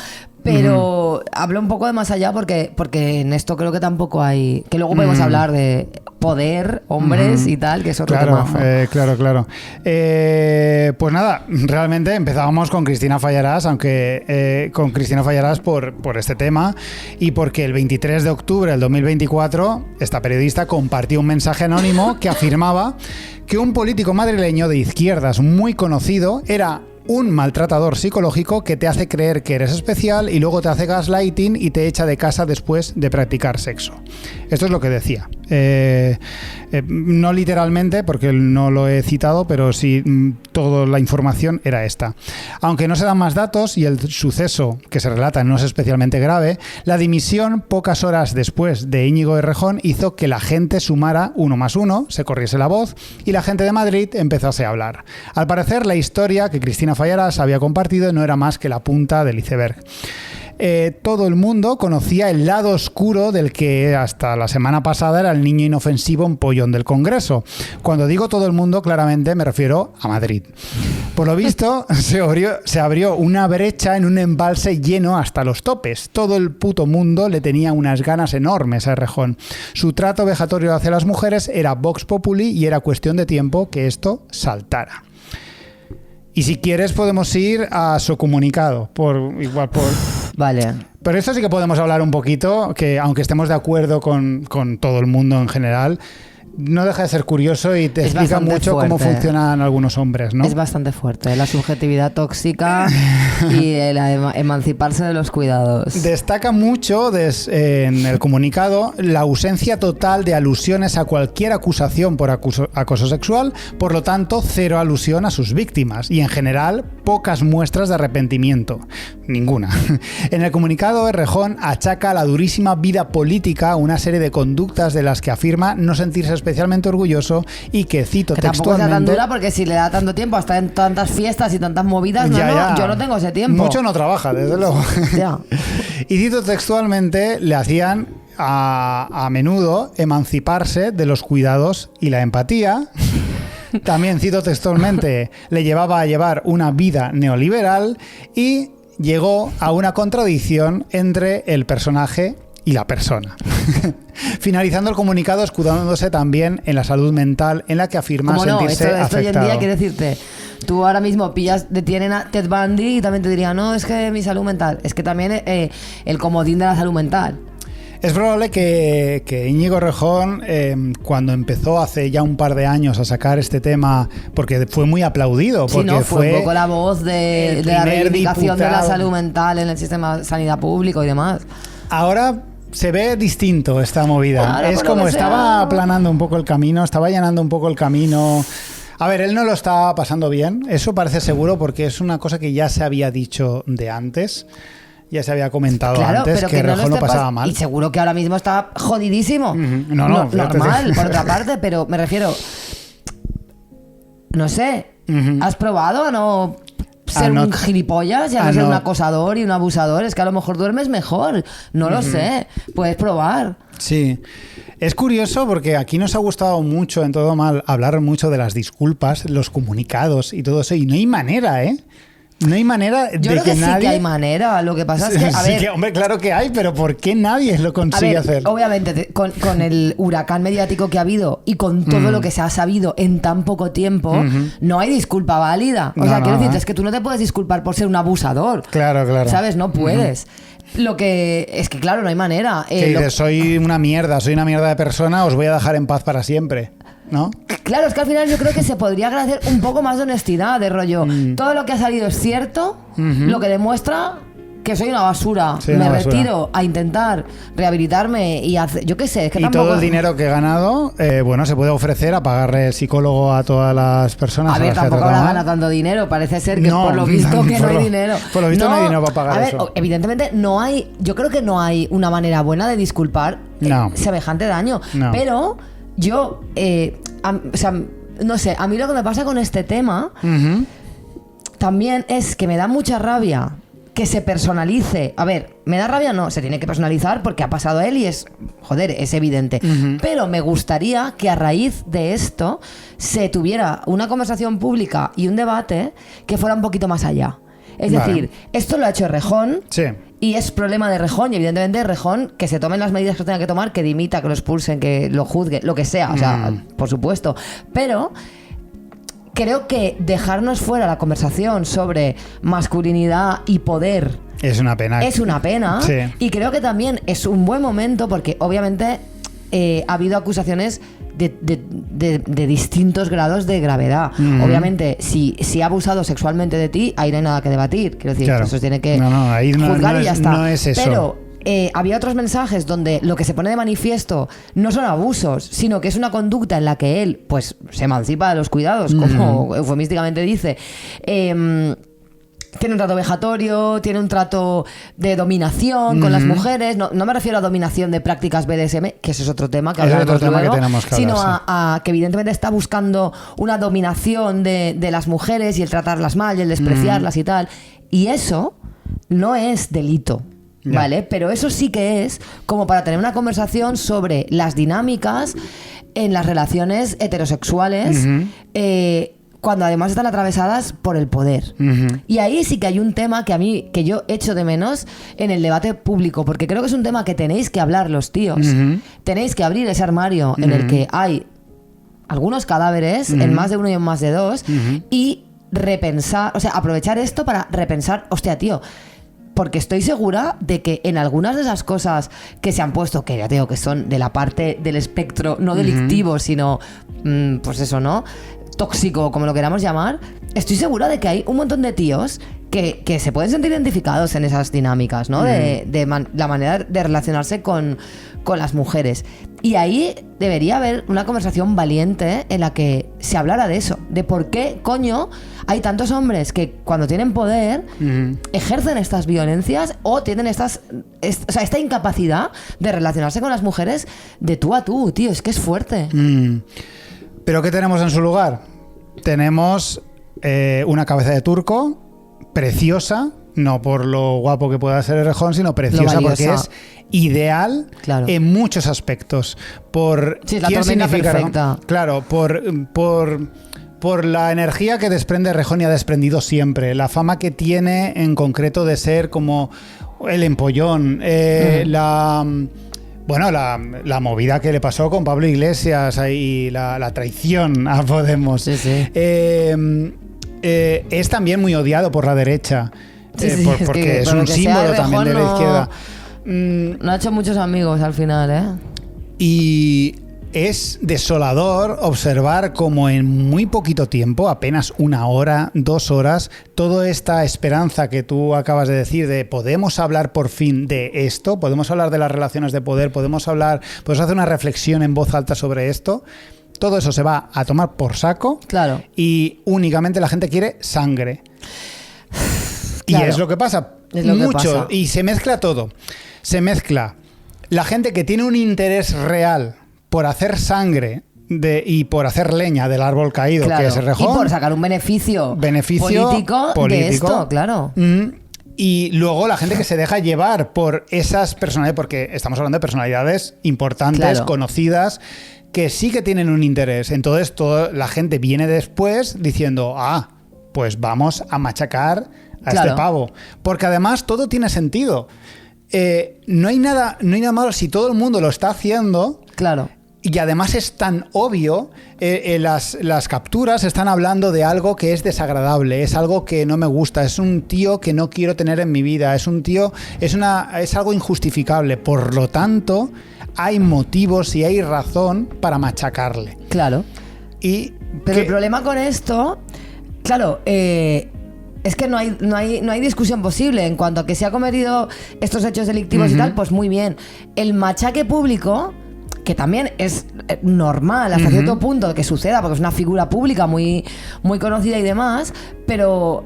Pero hablo un poco de más allá porque en esto creo que tampoco hay... Que luego podemos hablar de poder, hombres y tal, que es otro tema. Claro. Pues nada, realmente empezábamos con Cristina Fallarás, aunque con Cristina Fallarás por este tema y porque el 23 de octubre del 2024 esta periodista compartió un mensaje anónimo que afirmaba que un político madrileño de izquierdas muy conocido era un maltratador psicológico que te hace creer que eres especial y luego te hace gaslighting y te echa de casa después de practicar sexo. Esto es lo que decía. No literalmente, porque no lo he citado, pero sí toda la información era esta. Aunque no se dan más datos y el suceso que se relata no es especialmente grave, la dimisión pocas horas después de Íñigo Errejón hizo que la gente sumara 1 más 1, se corriese la voz y la gente de Madrid empezase a hablar. Al parecer, la historia que Cristina Fallarás había compartido no era más que la punta del iceberg. Todo el mundo conocía el lado oscuro del que hasta la semana pasada era el niño inofensivo empollón del Congreso. Cuando digo todo el mundo, claramente me refiero a Madrid. Por lo visto, se abrió una brecha en un embalse lleno hasta los topes. Todo el puto mundo le tenía unas ganas enormes a Errejón. Su trato vejatorio hacia las mujeres era Vox Populi y era cuestión de tiempo que esto saltara. Y si quieres podemos ir a su comunicado, Vale. Pero esto sí que podemos hablar un poquito, que aunque estemos de acuerdo con todo el mundo en general, no deja de ser curioso y te explica mucho cómo funcionan algunos hombres, ¿no? Es bastante fuerte, la subjetividad tóxica y el emanciparse de los cuidados. Destaca mucho en el comunicado la ausencia total de alusiones a cualquier acusación por acoso sexual, por lo tanto, cero alusión a sus víctimas y en general pocas muestras de arrepentimiento. Ninguna. En el comunicado, Errejón achaca a la durísima vida política una serie de conductas de las que afirma no sentirse especialmente orgulloso y que cito que textualmente... tampoco sea tan dura porque si le da tanto tiempo a estar en tantas fiestas y tantas movidas, yo no tengo ese tiempo. Mucho no trabaja, desde luego. Ya. Y cito textualmente, le hacían a menudo emanciparse de los cuidados y la empatía. También cito textualmente, le llevaba a llevar una vida neoliberal y llegó a una contradicción entre el personaje y la persona. Finalizando el comunicado escudándose también en la salud mental en la que afirma sentirse afectado. Esto hoy en día quiere decirte, tú ahora mismo detienen a Ted Bundy y también te diría, no, es que mi salud mental, es que también el comodín de la salud mental. Es probable que Íñigo Errejón, cuando empezó hace ya un par de años a sacar este tema, porque fue muy aplaudido, porque sí, no, fue un poco la voz de la reivindicación de la salud mental en el sistema de sanidad público y demás. Ahora se ve distinto esta movida. Claro, es como estaba aplanando un poco el camino, estaba allanando un poco el camino. A ver, él no lo está pasando bien, eso parece seguro, porque es una cosa que ya se había dicho de antes. Ya se había comentado antes que Errejón lo pasaba mal. Y seguro que ahora mismo está jodidísimo. No, normal, por otra parte, pero me refiero... No sé, ¿has probado a no ser un gilipollas y a no ser un acosador y un abusador? Es que a lo mejor duermes mejor. No lo sé. Puedes probar. Sí. Es curioso porque aquí nos ha gustado mucho, en Todo Mal, hablar mucho de las disculpas, los comunicados y todo eso. Y no hay manera, ¿eh? No hay manera de Yo creo que nadie... sí que hay manera. Lo que pasa es que, a ver... Sí, hombre, claro que hay, pero ¿por qué nadie lo consigue hacer? Obviamente, con el huracán mediático que ha habido y con todo lo que se ha sabido en tan poco tiempo, no hay disculpa válida. O sea, quiero decirte, es que tú no te puedes disculpar por ser un abusador. Claro. ¿Sabes? No puedes. Lo que es que, claro, no hay manera. Que dices, soy una mierda de persona, os voy a dejar en paz para siempre, ¿no? Claro, es que al final yo creo que se podría agradecer un poco más de honestidad, de rollo. Todo lo que ha salido es cierto, lo que demuestra que soy una basura. Retiro a intentar rehabilitarme y hacer, yo qué sé, es que tampoco... todo el dinero que he ganado, se puede ofrecer a pagarle el psicólogo a todas las personas. A ver, tampoco habrá ganado tanto dinero, parece ser que por lo visto que no hay dinero. Por lo visto no hay dinero para pagar eso. A ver, evidentemente yo creo que no hay una manera buena de disculpar semejante daño. No. Pero yo, no sé, a mí lo que me pasa con este tema también es que me da mucha rabia que se personalice. A ver, me da rabia, no, se tiene que personalizar porque ha pasado a él y es evidente. Pero me gustaría que a raíz de esto se tuviera una conversación pública y un debate que fuera un poquito más allá. Es decir, esto lo ha hecho Errejón. Sí. y es problema de Rejón, y evidentemente Rejón que se tomen las medidas que tenga que tomar, que dimita, que lo expulsen, que lo juzgue, lo que sea, o sea, por supuesto, pero creo que dejarnos fuera la conversación sobre masculinidad y poder es una pena. Es una pena. Sí. Y creo que también es un buen momento porque obviamente ha habido acusaciones de distintos grados de gravedad. Obviamente, si ha abusado sexualmente de ti, ahí no hay nada que debatir. Quiero decir, claro. Eso tiene que ahí juzgar y ya está. No es eso. Pero había otros mensajes donde lo que se pone de manifiesto no son abusos, sino que es una conducta en la que él pues se emancipa de los cuidados, como eufemísticamente dice. Tiene un trato vejatorio, tiene un trato de dominación con las mujeres. No me refiero a dominación de prácticas BDSM, que ese es otro tema que hablaremos luego, sino a que evidentemente está buscando una dominación de las mujeres y el tratarlas mal y el despreciarlas y tal. Y eso no es delito, ¿vale? Pero eso sí que es como para tener una conversación sobre las dinámicas en las relaciones heterosexuales, cuando además están atravesadas por el poder. Y ahí sí que hay un tema que yo echo de menos en el debate público, porque creo que es un tema que tenéis que hablar los tíos. Tenéis que abrir ese armario en el que hay algunos cadáveres, en más de uno y en más de dos, y repensar, o sea, aprovechar esto para repensar, hostia, tío, porque estoy segura de que en algunas de esas cosas que se han puesto, que ya te digo que son de la parte del espectro no delictivo, sino, pues eso, ¿no?, tóxico, como lo queramos llamar, estoy segura de que hay un montón de tíos que se pueden sentir identificados en esas dinámicas, ¿no? La manera de relacionarse con las mujeres. Y ahí debería haber una conversación valiente en la que se hablara de eso, de por qué, coño, hay tantos hombres que cuando tienen poder ejercen estas violencias o tienen esta incapacidad de relacionarse con las mujeres de tú a tú, tío, es que es fuerte. ¿Pero qué tenemos en su lugar? Tenemos una cabeza de turco preciosa, no por lo guapo que pueda ser Errejón, sino preciosa porque es ideal en muchos aspectos. Sí, es la tormenta perfecta. Claro, por la energía que desprende Errejón y ha desprendido siempre, la fama que tiene en concreto de ser como el empollón, la movida que le pasó con Pablo Iglesias y la traición a Podemos. Es también muy odiado por la derecha, porque es un símbolo también de la izquierda. No ha hecho muchos amigos al final, Y es desolador observar cómo en muy poquito tiempo, apenas 1 hora, 2 horas, toda esta esperanza que tú acabas de decir de podemos hablar por fin de esto, podemos hablar de las relaciones de poder, podemos hacer una reflexión en voz alta sobre esto, todo eso se va a tomar por saco. Claro. Y únicamente la gente quiere sangre. Claro. Y es lo que pasa. Mucho. Y se mezcla todo. Se mezcla la gente que tiene un interés real por hacer sangre y por hacer leña del árbol caído, que es Errejón. Y por sacar un beneficio político de esto, claro. Y luego la gente que se deja llevar por esas personalidades, porque estamos hablando de personalidades importantes, conocidas, que sí que tienen un interés. Entonces toda la gente viene después diciendo, pues vamos a machacar a este pavo. Porque además todo tiene sentido. No hay nada malo si todo el mundo lo está haciendo. Claro. Y además es tan obvio, las capturas están hablando de algo que es desagradable, es algo que no me gusta, es un tío que no quiero tener en mi vida, es algo injustificable. Por lo tanto, hay motivos y hay razón para machacarle. Claro. Pero el problema con esto, claro, es que no hay discusión posible en cuanto a que se ha cometido estos hechos delictivos y tal, pues muy bien. El machaque público, que también es normal hasta cierto punto que suceda, porque es una figura pública muy, muy conocida y demás, pero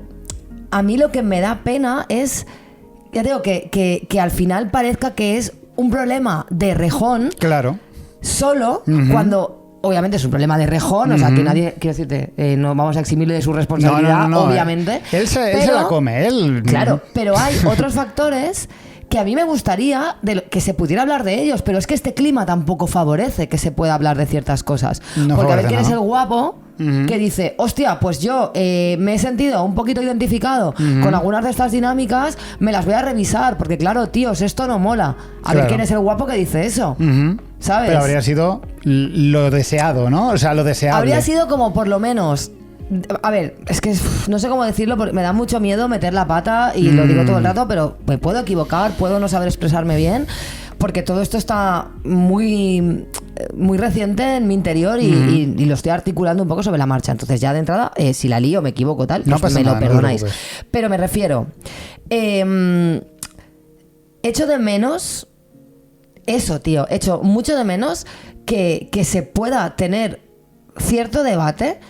a mí lo que me da pena es, ya digo, que al final parezca que es un problema de Rejón, claro, solo cuando obviamente es un problema de Rejón, o sea que nadie, quiero decirte, no vamos a eximirle de su responsabilidad, no, obviamente. Él se la come, él. Claro, pero hay otros factores que a mí me gustaría que se pudiera hablar de ellos, pero es que este clima tampoco favorece que se pueda hablar de ciertas cosas. Porque a ver quién es el guapo, que dice, hostia, pues yo me he sentido un poquito identificado con algunas de estas dinámicas, me las voy a revisar, porque claro, tíos, esto no mola. A ver quién es el guapo que dice eso, ¿sabes? Pero habría sido lo deseado, ¿no? O sea, lo deseable. Habría sido como por lo menos... A ver, es que no sé cómo decirlo, porque me da mucho miedo meter la pata y lo digo todo el rato, pero me puedo equivocar, puedo no saber expresarme bien, porque todo esto está muy reciente en mi interior y lo estoy articulando un poco sobre la marcha. Entonces ya de entrada, si la lío, me equivoco, tal, pues no me nada, lo perdonáis. No pero me refiero, echo de menos eso, tío, echo mucho de menos que se pueda tener cierto debate,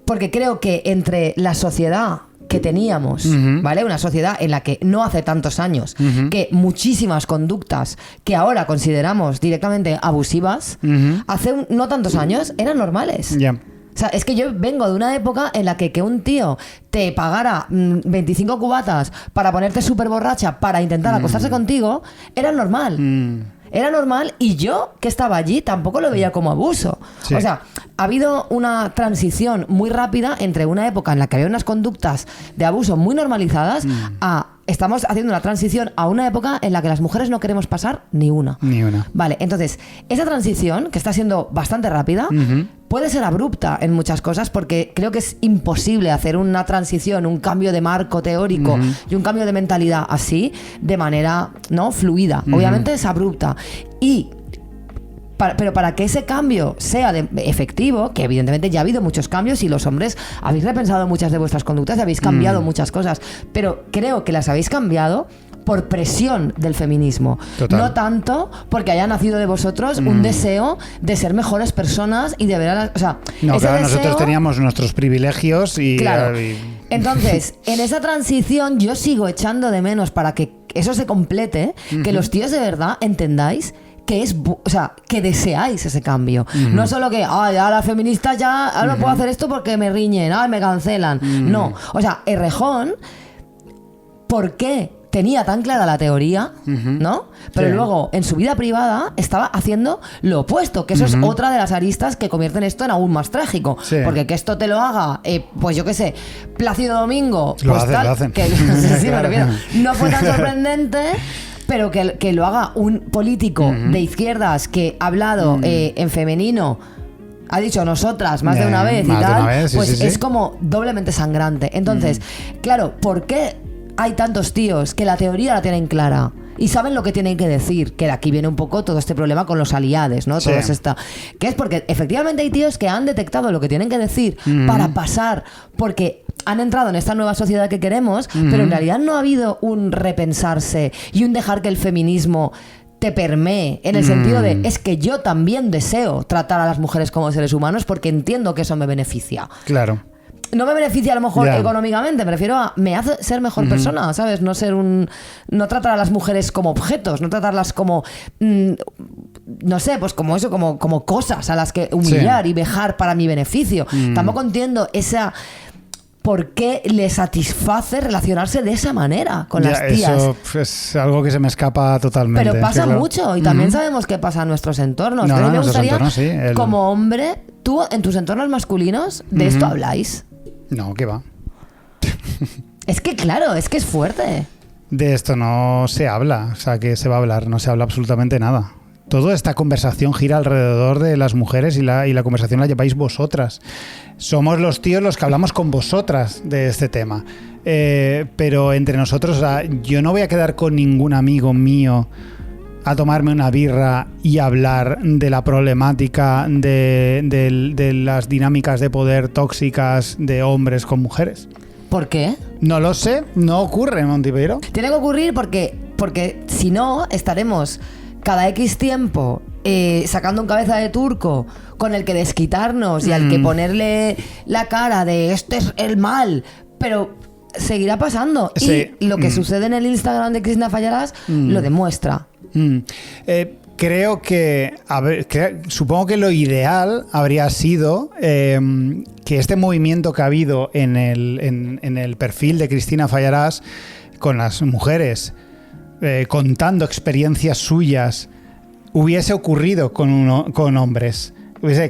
porque creo que entre la sociedad que teníamos, ¿vale? Una sociedad en la que no hace tantos años que muchísimas conductas que ahora consideramos directamente abusivas, hace no tantos años eran normales. Ya. O sea, es que yo vengo de una época en la que un tío te pagara 25 cubatas para ponerte súper borracha para intentar acostarse contigo, era normal. Era normal y yo, que estaba allí, tampoco lo veía como abuso. Sí. O sea, ha habido una transición muy rápida entre una época en la que había unas conductas de abuso muy normalizadas a... Estamos haciendo una transición a una época en la que las mujeres no queremos pasar ni una. Ni una. Vale, entonces, esa transición, que está siendo bastante rápida, puede ser abrupta en muchas cosas, porque creo que es imposible hacer una transición, un cambio de marco teórico y un cambio de mentalidad así, de manera no fluida. Obviamente es abrupta. Pero para que ese cambio sea efectivo, que evidentemente ya ha habido muchos cambios y los hombres habéis repensado muchas de vuestras conductas, habéis cambiado muchas cosas, pero creo que las habéis cambiado por presión del feminismo. Total. No tanto porque haya nacido de vosotros un deseo de ser mejores personas y de ver a las... O sea, no, claro, nosotros teníamos nuestros privilegios y... Claro. Entonces, en esa transición yo sigo echando de menos, para que eso se complete, que los tíos de verdad entendáis que que deseáis ese cambio. No solo que, ya las feministas ya no puedo hacer esto porque me riñen, me cancelan. No, o sea, Errejón, ¿por qué tenía tan clara la teoría, ¿no? Pero luego, en su vida privada, estaba haciendo lo opuesto, que eso es otra de las aristas que convierten esto en aún más trágico. Sí. Porque que esto te lo haga, pues yo qué sé, Plácido Domingo, lo pues hacen, tal, lo hacen. Que sí, me refiero, no fue tan sorprendente. Pero que lo haga un político de izquierdas que ha hablado en femenino, ha dicho nosotras más de una vez y tal, pues es como doblemente sangrante. Entonces, claro, ¿por qué hay tantos tíos que la teoría la tienen clara y saben lo que tienen que decir? Que de aquí viene un poco todo este problema con los aliades, ¿no? Sí. Que es porque efectivamente hay tíos que han detectado lo que tienen que decir para pasar, porque han entrado en esta nueva sociedad que queremos, pero en realidad no ha habido un repensarse y un dejar que el feminismo te permee, en el sentido de, es que yo también deseo tratar a las mujeres como seres humanos porque entiendo que eso me beneficia. Claro. No me beneficia a lo mejor económicamente, me refiero a, me hace ser mejor persona, ¿sabes? No tratar a las mujeres como objetos, no tratarlas como, no sé, pues como eso, como cosas a las que humillar y vejar para mi beneficio. Tampoco entiendo esa... ¿Por qué le satisface relacionarse de esa manera con las tías? Eso es algo que se me escapa totalmente. Pero pasa mucho y también sabemos qué pasa en nuestros entornos. No, pero me gustaría, entornos, sí, como hombre, tú en tus entornos masculinos, ¿de esto habláis? No, ¿qué va? Es que claro, es que es fuerte. De esto no se habla, o sea, que se va a hablar, no se habla absolutamente nada. Toda esta conversación gira alrededor de las mujeres y la conversación la lleváis vosotras. Somos los tíos los que hablamos con vosotras de este tema. Pero entre nosotros, o sea, yo no voy a quedar con ningún amigo mío a tomarme una birra y hablar de la problemática de las dinámicas de poder tóxicas de hombres con mujeres. ¿Por qué? No lo sé, no ocurre, Montipeiro. Tiene que ocurrir porque si no, estaremos cada X tiempo sacando un cabeza de turco con el que desquitarnos y al que ponerle la cara de este es el mal, pero seguirá pasando. Sí. Y lo que sucede en el Instagram de Cristina Fallarás lo demuestra. Creo que, supongo que lo ideal habría sido que este movimiento que ha habido en el perfil de Cristina Fallarás con las mujeres, contando experiencias suyas, hubiese ocurrido con hombres.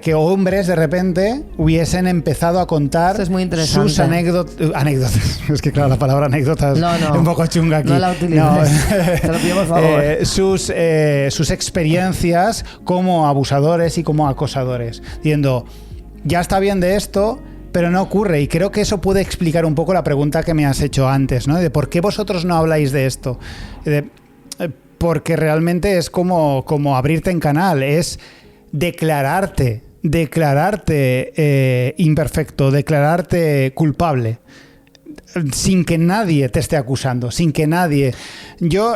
que hombres de repente hubiesen empezado a contar sus anécdotas. Es que claro, la palabra anécdotas es un poco chunga aquí. No la utilices. Te lo pido por favor. Sus experiencias como abusadores y como acosadores. Diciendo, ya está bien de esto, pero no ocurre. Y creo que eso puede explicar un poco la pregunta que me has hecho antes, ¿no? De por qué vosotros no habláis de esto. Porque realmente es como abrirte en canal, es declararte imperfecto, declararte culpable, sin que nadie te esté acusando, sin que nadie... Yo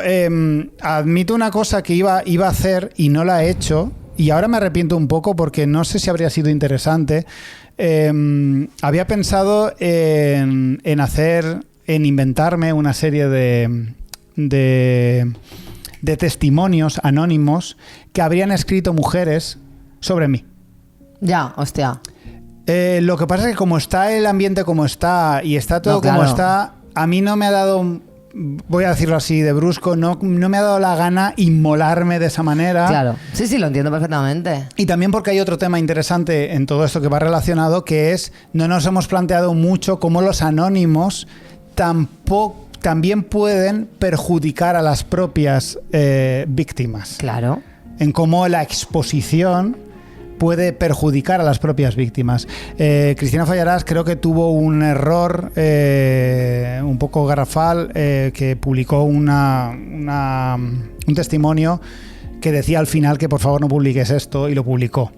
admito una cosa que iba a hacer y no la he hecho, y ahora me arrepiento un poco porque no sé si habría sido interesante. Había pensado en inventarme una serie de testimonios anónimos que habrían escrito mujeres sobre mí. Ya, hostia. Lo que pasa es que como está el ambiente como está y está todo como está, a mí no me ha dado, voy a decirlo así de brusco, no me ha dado la gana inmolarme de esa manera. Claro, sí, lo entiendo perfectamente. Y también porque hay otro tema interesante en todo esto que va relacionado, que es, no nos hemos planteado mucho cómo los anónimos también pueden perjudicar a las propias víctimas. Claro. En cómo la exposición puede perjudicar a las propias víctimas. Cristina Fallarás creo que tuvo un error un poco garrafal, que publicó un testimonio que decía al final que por favor no publiques esto, y lo publicó.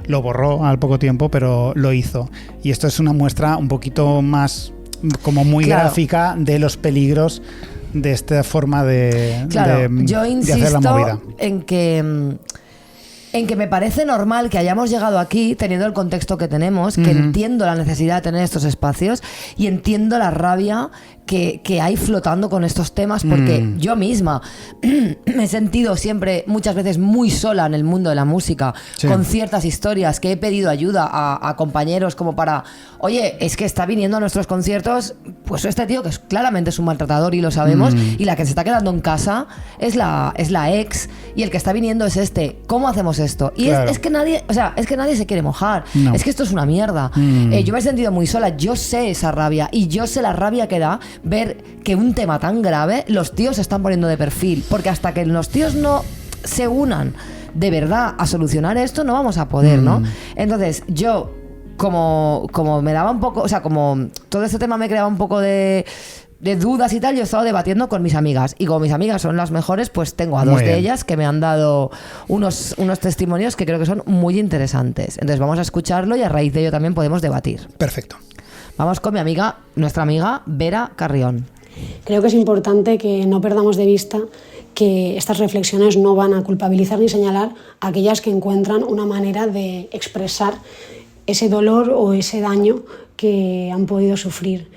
Lo borró al poco tiempo, pero lo hizo. Y esto es una muestra un poquito más como muy gráfica de los peligros de esta forma de yo insisto hacer la movida. En que me parece normal que hayamos llegado aquí teniendo el contexto que tenemos, que entiendo la necesidad de tener estos espacios y entiendo la rabia que hay flotando con estos temas, porque yo misma me he sentido siempre, muchas veces, muy sola en el mundo de la música, con ciertas historias que he pedido ayuda a compañeros como para, oye, es que está viniendo a nuestros conciertos pues este tío que claramente es un maltratador y lo sabemos, y la que se está quedando en casa es la ex, y el que está viniendo es este. ¿Cómo hacemos esto? Y es que nadie, es que nadie se quiere mojar. No. Es que esto es una mierda. Yo me he sentido muy sola, yo sé esa rabia y yo sé la rabia que da ver que un tema tan grave los tíos se están poniendo de perfil, porque hasta que los tíos no se unan de verdad a solucionar esto no vamos a poder, ¿no? Entonces yo como me daba un poco, como todo este tema me creaba un poco de dudas y tal, yo he estado debatiendo con mis amigas, y como mis amigas son las mejores, pues tengo a dos de ellas que me han dado unos testimonios que creo que son muy interesantes. Entonces vamos a escucharlo y a raíz de ello también podemos debatir. Perfecto. Vamos con nuestra amiga Vera Carrión. Creo que es importante que no perdamos de vista que estas reflexiones no van a culpabilizar ni señalar a aquellas que encuentran una manera de expresar ese dolor o ese daño que han podido sufrir.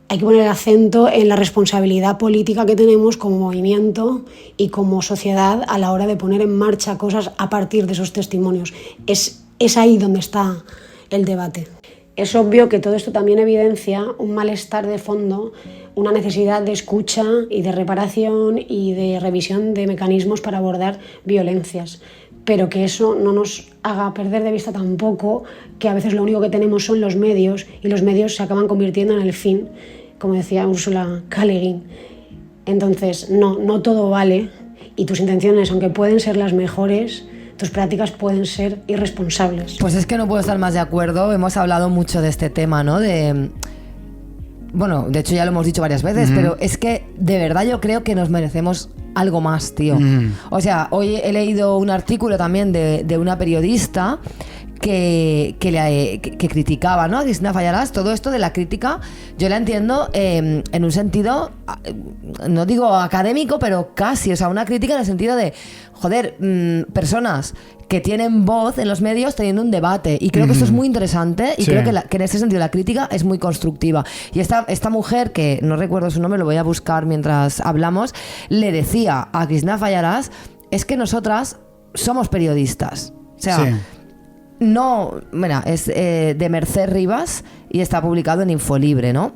Hay que poner el acento en la responsabilidad política que tenemos como movimiento y como sociedad a la hora de poner en marcha cosas a partir de esos testimonios. Es ahí donde está el debate. Es obvio que todo esto también evidencia un malestar de fondo, una necesidad de escucha y de reparación y de revisión de mecanismos para abordar violencias, pero que eso no nos haga perder de vista tampoco que a veces lo único que tenemos son los medios, y los medios se acaban convirtiendo en el fin, como decía Ursula K. Le Guin. Entonces, no todo vale, y tus intenciones, aunque pueden ser las mejores, tus prácticas pueden ser irresponsables. Pues es que no puedo estar más de acuerdo. Hemos hablado mucho de este tema, ¿no? Bueno, de hecho ya lo hemos dicho varias veces, pero es que de verdad yo creo que nos merecemos algo más, tío. O sea, hoy he leído un artículo también de una periodista que criticaba, ¿no?, a Cristina Fallarás. Todo esto de la crítica yo la entiendo en un sentido, no digo académico, pero casi, o sea, una crítica en el sentido de, joder, personas que tienen voz en los medios teniendo un debate, y creo que esto es muy interesante, y creo que en ese sentido la crítica es muy constructiva. Y esta mujer, que no recuerdo su nombre, lo voy a buscar mientras hablamos, le decía a Cristina Fallarás, es que nosotras somos periodistas, o sea, no, bueno, es de Mercé Rivas y está publicado en Infolibre, ¿no?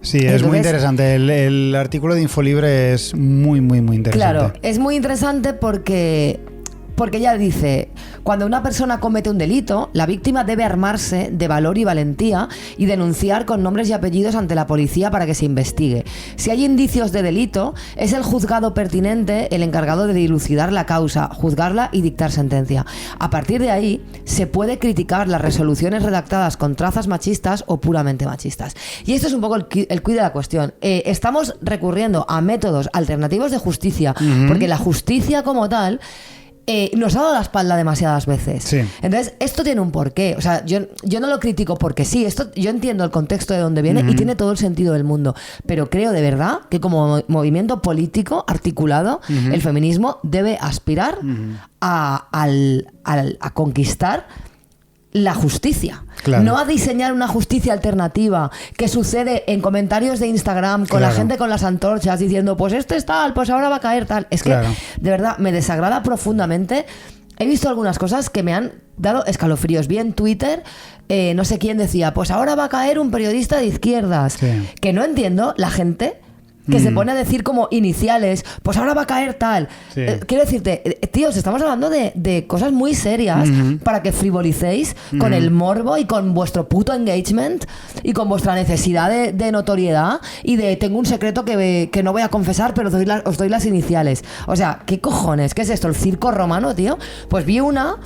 Sí, entonces, es muy interesante. El artículo de Infolibre es muy, muy, muy interesante. Claro, es muy interesante porque porque ella dice, cuando una persona comete un delito, la víctima debe armarse de valor y valentía y denunciar con nombres y apellidos ante la policía para que se investigue. Si hay indicios de delito, es el juzgado pertinente el encargado de dilucidar la causa, juzgarla y dictar sentencia. A partir de ahí, se puede criticar las resoluciones redactadas con trazas machistas o puramente machistas. Y esto es un poco el quid de la cuestión. Estamos recurriendo a métodos alternativos de justicia, porque la justicia como tal nos ha dado la espalda demasiadas veces. Sí. Entonces, esto tiene un porqué. O sea, yo no lo critico porque sí. Esto, yo entiendo el contexto de dónde viene y tiene todo el sentido del mundo. Pero creo de verdad que como movimiento político articulado, el feminismo debe aspirar a conquistar la justicia. Claro. No a diseñar una justicia alternativa que sucede en comentarios de Instagram con la gente con las antorchas diciendo, pues este es tal, pues ahora va a caer tal. Es que, de verdad, me desagrada profundamente. He visto algunas cosas que me han dado escalofríos. Vi en Twitter, no sé quién decía, pues ahora va a caer un periodista de izquierdas. Sí. Que no entiendo la gente que se pone a decir como iniciales, pues ahora va a caer tal. Sí. Quiero decirte, tíos, estamos hablando de cosas muy serias para que frivolicéis con el morbo y con vuestro puto engagement y con vuestra necesidad de notoriedad y de tengo un secreto que no voy a confesar, pero os doy las iniciales. O sea, ¿qué cojones? ¿Qué es esto? ¿El circo romano, tío? Pues vi una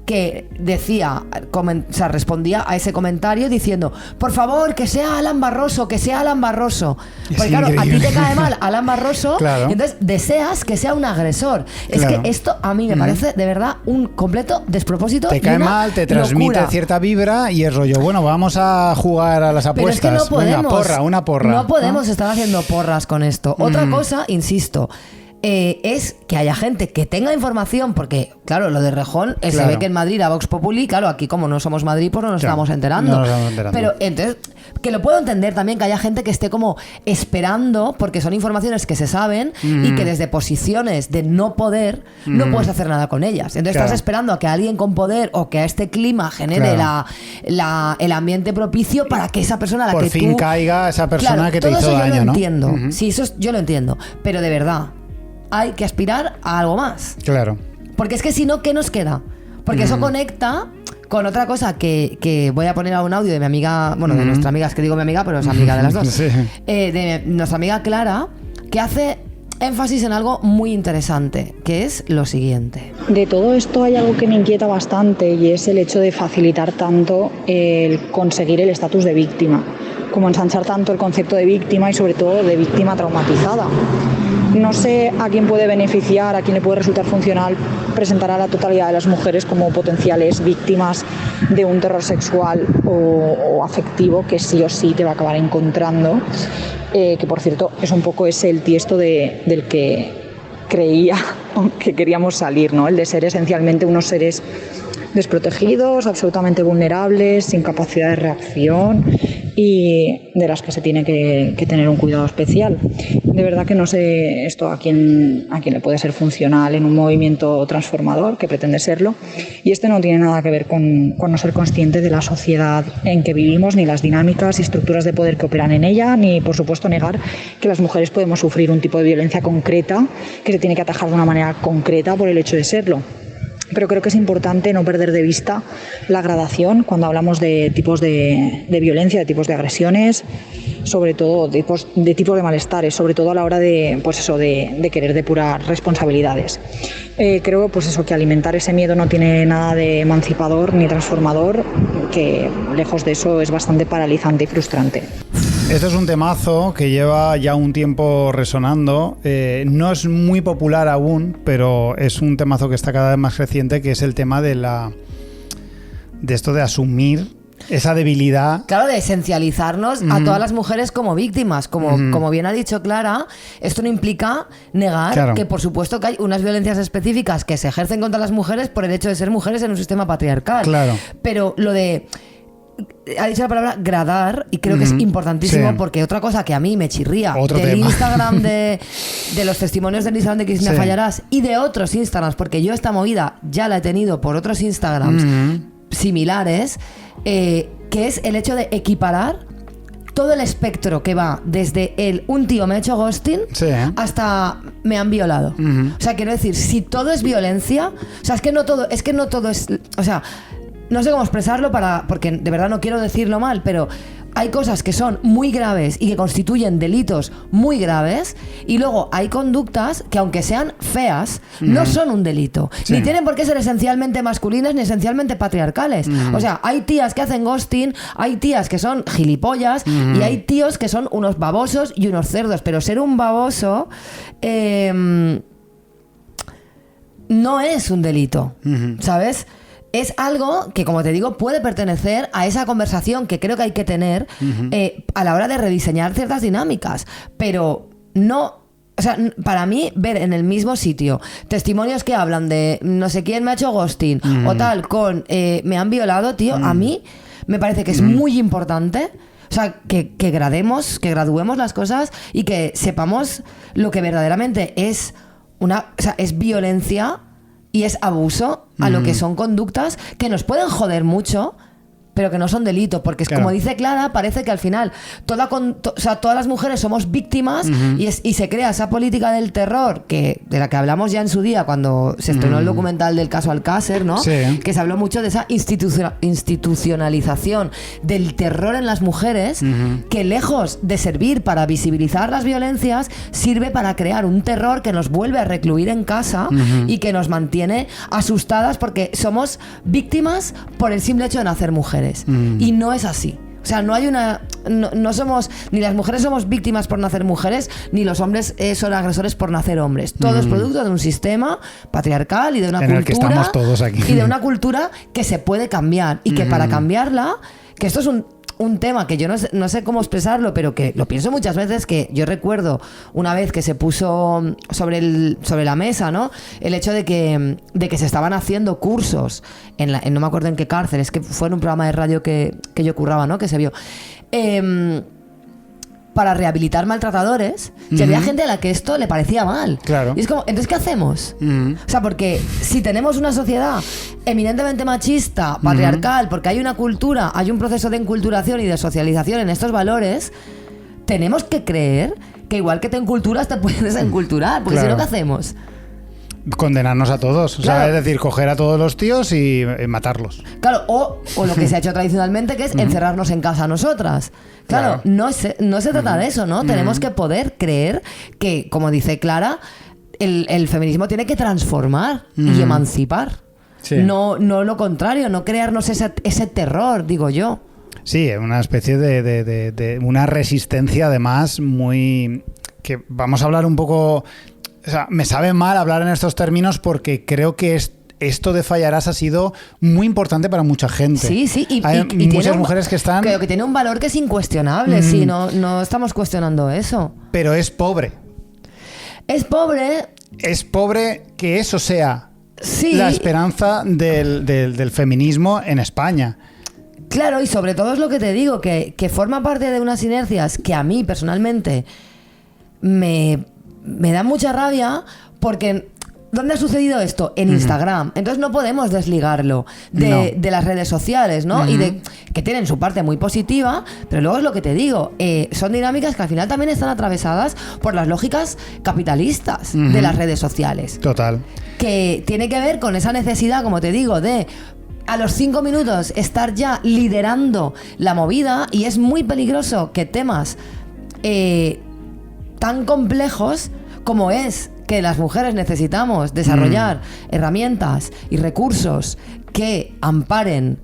que decía, o sea, respondía a ese comentario diciendo, por favor, que sea Alan Barroso, que sea Alan Barroso. Porque claro, a ti te cae mal Alan Barroso, y entonces deseas que sea un agresor. Es que esto a mí me parece de verdad un completo despropósito. Te cae mal, te transmite locura. Cierta vibra y es rollo, bueno, vamos a jugar a las apuestas. Pero es que no podemos, una porra. No podemos estar haciendo porras con esto. Otra cosa, insisto, es que haya gente que tenga información, porque claro, lo de Rejón se ve que en Madrid a Vox Populi, claro, aquí como no somos Madrid pues no nos estamos enterando. No nos estamos enterando. Pero entonces, que lo puedo entender también, que haya gente que esté como esperando, porque son informaciones que se saben y que desde posiciones de no poder no puedes hacer nada con ellas. Entonces estás esperando a que alguien con poder o que a este clima genere el ambiente propicio para que esa persona a la por que fin caiga esa persona que te hizo daño, ¿no? Todo eso yo lo entiendo. Sí, eso yo lo entiendo, pero de verdad hay que aspirar a algo más. Claro. Porque es que si no, ¿qué nos queda? Porque eso conecta con otra cosa que voy a poner a un audio de mi amiga, bueno, de nuestra amiga, es que digo mi amiga, pero es amiga de las dos. Sí. De nuestra amiga Clara, que hace énfasis en algo muy interesante, que es lo siguiente. De todo esto hay algo que me inquieta bastante y es el hecho de facilitar tanto el conseguir el estatus de víctima, como ensanchar tanto el concepto de víctima y sobre todo de víctima traumatizada. No sé a quién puede beneficiar, a quién le puede resultar funcional presentar a la totalidad de las mujeres como potenciales víctimas de un terror sexual o afectivo que sí o sí te va a acabar encontrando, que por cierto es un poco el tiesto del que creía que queríamos salir, ¿no? El de ser esencialmente unos seres desprotegidos, absolutamente vulnerables, sin capacidad de reacción y de las que se tiene que tener un cuidado especial. De verdad que no sé esto a quién le puede ser funcional en un movimiento transformador que pretende serlo, y esto no tiene nada que ver con no ser consciente de la sociedad en que vivimos, ni las dinámicas y estructuras de poder que operan en ella, ni por supuesto negar que las mujeres podemos sufrir un tipo de violencia concreta que se tiene que atajar de una manera concreta por el hecho de serlo. Pero creo que es importante no perder de vista la gradación cuando hablamos de tipos de violencia, de tipos de agresiones, sobre todo de tipos de malestares, sobre todo a la hora de querer depurar responsabilidades. Creo que alimentar ese miedo no tiene nada de emancipador ni transformador, que lejos de eso es bastante paralizante y frustrante. Este es un temazo que lleva ya un tiempo resonando. No es muy popular aún, pero es un temazo que está cada vez más creciente, que es el tema de esto de asumir esa debilidad. Claro, de esencializarnos a todas las mujeres como víctimas. Como bien ha dicho Clara, esto no implica negar que por supuesto que hay unas violencias específicas que se ejercen contra las mujeres por el hecho de ser mujeres en un sistema patriarcal. Claro. Pero lo de... Ha dicho la palabra gradar y creo que es importantísimo, porque otra cosa que a mí me chirría del Instagram de los testimonios del Instagram de Cristina Fallarás y de otros Instagrams, porque yo esta movida ya la he tenido por otros Instagrams similares, que es el hecho de equiparar todo el espectro que va desde un tío me ha hecho ghosting hasta me han violado. O sea, quiero decir, si todo es violencia, o sea, es que no todo es, o sea, no sé cómo expresarlo porque de verdad no quiero decirlo mal, pero hay cosas que son muy graves y que constituyen delitos muy graves, y luego hay conductas que, aunque sean feas, no son un delito. Ni tienen por qué ser esencialmente masculinas ni esencialmente patriarcales. O sea, hay tías que hacen ghosting, hay tías que son gilipollas y hay tíos que son unos babosos y unos cerdos. Pero ser un baboso no es un delito, ¿sabes? Es algo que, como te digo, puede pertenecer a esa conversación que creo que hay que tener a la hora de rediseñar ciertas dinámicas. Pero no... O sea, para mí, ver en el mismo sitio testimonios que hablan de no sé quién me ha hecho ghosting o tal, con me han violado, tío, a mí me parece que es muy importante... O sea, que graduemos las cosas y que sepamos lo que verdaderamente es es violencia y es abuso a lo que son conductas que nos pueden joder mucho, pero que no son delito, porque es como dice Clara, parece que al final todas las mujeres somos víctimas y se crea esa política del terror de la que hablamos ya en su día cuando se estrenó el documental del caso Alcácer, ¿no? Que se habló mucho de esa institucionalización del terror en las mujeres, que lejos de servir para visibilizar las violencias, sirve para crear un terror que nos vuelve a recluir en casa y que nos mantiene asustadas porque somos víctimas por el simple hecho de nacer mujeres. Y no es así. O sea, no somos, ni las mujeres somos víctimas por nacer mujeres, ni los hombres son agresores por nacer hombres. Todo es producto de un sistema patriarcal y de una cultura el que estamos todos aquí. Y de una cultura que se puede cambiar y que para cambiarla, que esto es un tema que yo no sé cómo expresarlo, pero que lo pienso muchas veces, que yo recuerdo una vez que se puso sobre la mesa, ¿no? El hecho de que se estaban haciendo cursos no me acuerdo en qué cárcel, es que fue en un programa de radio que yo curraba, ¿no? Que se vio para rehabilitar maltratadores, y había gente a la que esto le parecía mal. Claro. Y es como, ¿entonces qué hacemos? O sea, porque si tenemos una sociedad eminentemente machista, patriarcal, porque hay una cultura, hay un proceso de enculturación y de socialización en estos valores, tenemos que creer que igual que te enculturas te puedes enculturar, porque si no, ¿qué hacemos? Condenarnos a todos, o sea, es decir, coger a todos los tíos y matarlos. Claro, o lo que se ha hecho tradicionalmente, que es encerrarnos en casa nosotras. Claro. No se trata de eso, ¿no? Tenemos que poder creer que, como dice Clara, el feminismo tiene que transformar y emancipar. Sí. No lo contrario, no crearnos ese terror, digo yo. Sí, una especie de una resistencia, además, muy... que vamos a hablar un poco... O sea, me sabe mal hablar en estos términos porque creo que esto de Fallarás ha sido muy importante para mucha gente. Sí, hay muchas mujeres que están... Creo que tiene un valor que es incuestionable, sí, no estamos cuestionando eso. Pero es pobre. Es pobre... Es pobre que eso sea la esperanza del feminismo en España. Claro, y sobre todo es lo que te digo, que forma parte de unas inercias que a mí personalmente me da mucha rabia, porque ¿dónde ha sucedido esto? En Instagram. Entonces no podemos desligarlo de las redes sociales, ¿no? Y que tienen su parte muy positiva, pero luego es lo que te digo, son dinámicas que al final también están atravesadas por las lógicas capitalistas de las redes sociales. Total. Que tiene que ver con esa necesidad, como te digo, de a los 5 minutos estar ya liderando la movida, y es muy peligroso que temas tan complejos como es que las mujeres necesitamos desarrollar herramientas y recursos que amparen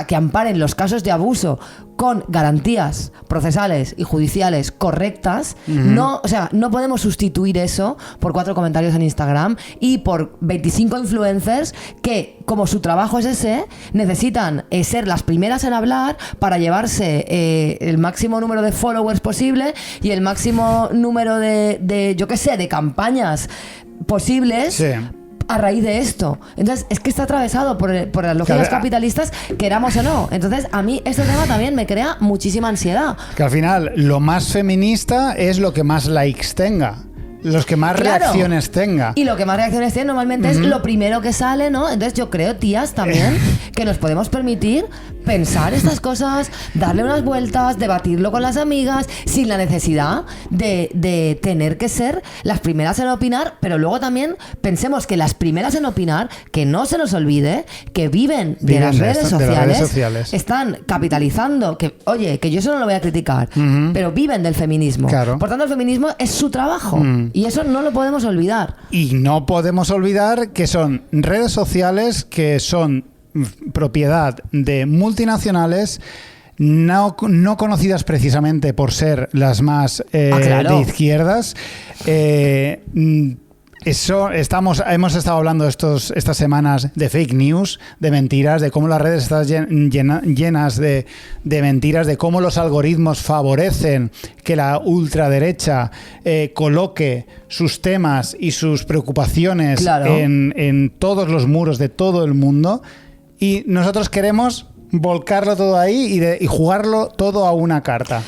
que amparen los casos de abuso con garantías procesales y judiciales correctas. No podemos sustituir eso por 4 comentarios en Instagram y por 25 influencers que, como su trabajo es ese, necesitan ser las primeras en hablar para llevarse el máximo número de followers posible y el máximo número de campañas posibles. Sí. A raíz de esto. Entonces, es que está atravesado por las lógicas capitalistas, queramos o no. Entonces, a mí este tema también me crea muchísima ansiedad. Que al final, lo más feminista es lo que más likes tenga. Los que más reacciones tenga. Y lo que más reacciones tiene normalmente es lo primero que sale, ¿no? Entonces yo creo, tías, también que nos podemos permitir pensar estas cosas, darle unas vueltas, debatirlo con las amigas, sin la necesidad de tener que ser las primeras en opinar, pero luego también pensemos que las primeras en opinar, que no se nos olvide, que viven de las redes sociales, están capitalizando, que oye, que yo eso no lo voy a criticar, pero viven del feminismo. Claro. Por tanto, el feminismo es su trabajo y eso no lo podemos olvidar. Y no podemos olvidar que son redes sociales que son propiedad de multinacionales no conocidas precisamente por ser las más claro, de izquierdas. Hemos estado hablando estas semanas de fake news, de mentiras, de cómo las redes están llenas de mentiras, de cómo los algoritmos favorecen que la ultraderecha coloque sus temas y sus preocupaciones en todos los muros de todo el mundo. Y nosotros queremos volcarlo todo ahí y jugarlo todo a una carta.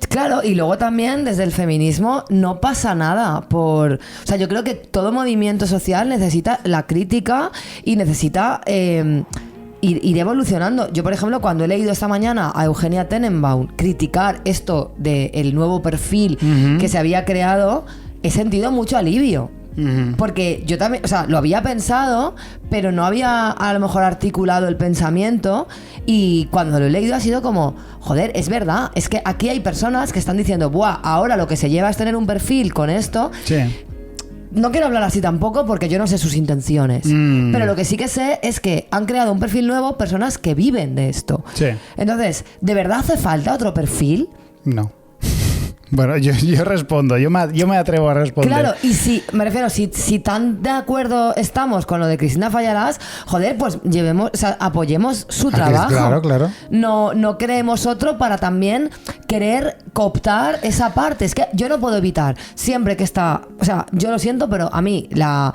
Claro, y luego también desde el feminismo no pasa nada o sea, yo creo que todo movimiento social necesita la crítica y necesita ir evolucionando. Yo, por ejemplo, cuando he leído esta mañana a Eugenia Tenenbaum criticar esto del nuevo perfil que se había creado, he sentido mucho alivio. Porque yo también, o sea, lo había pensado, pero no había a lo mejor articulado el pensamiento, y cuando lo he leído ha sido como, joder, es verdad, es que aquí hay personas que están diciendo, buah, ahora lo que se lleva es tener un perfil con esto. Sí. No quiero hablar así tampoco porque yo no sé sus intenciones, pero lo que sí que sé es que han creado un perfil nuevo personas que viven de esto. Sí. Entonces, ¿de verdad hace falta otro perfil? No. Bueno, yo respondo, yo me atrevo a responder. Claro, y si tan de acuerdo estamos con lo de Cristina Fallarás, joder, pues apoyemos su trabajo. Claro. No creemos otro para también querer cooptar esa parte. Es que yo no puedo evitar, siempre que está, o sea, yo lo siento, pero a mí la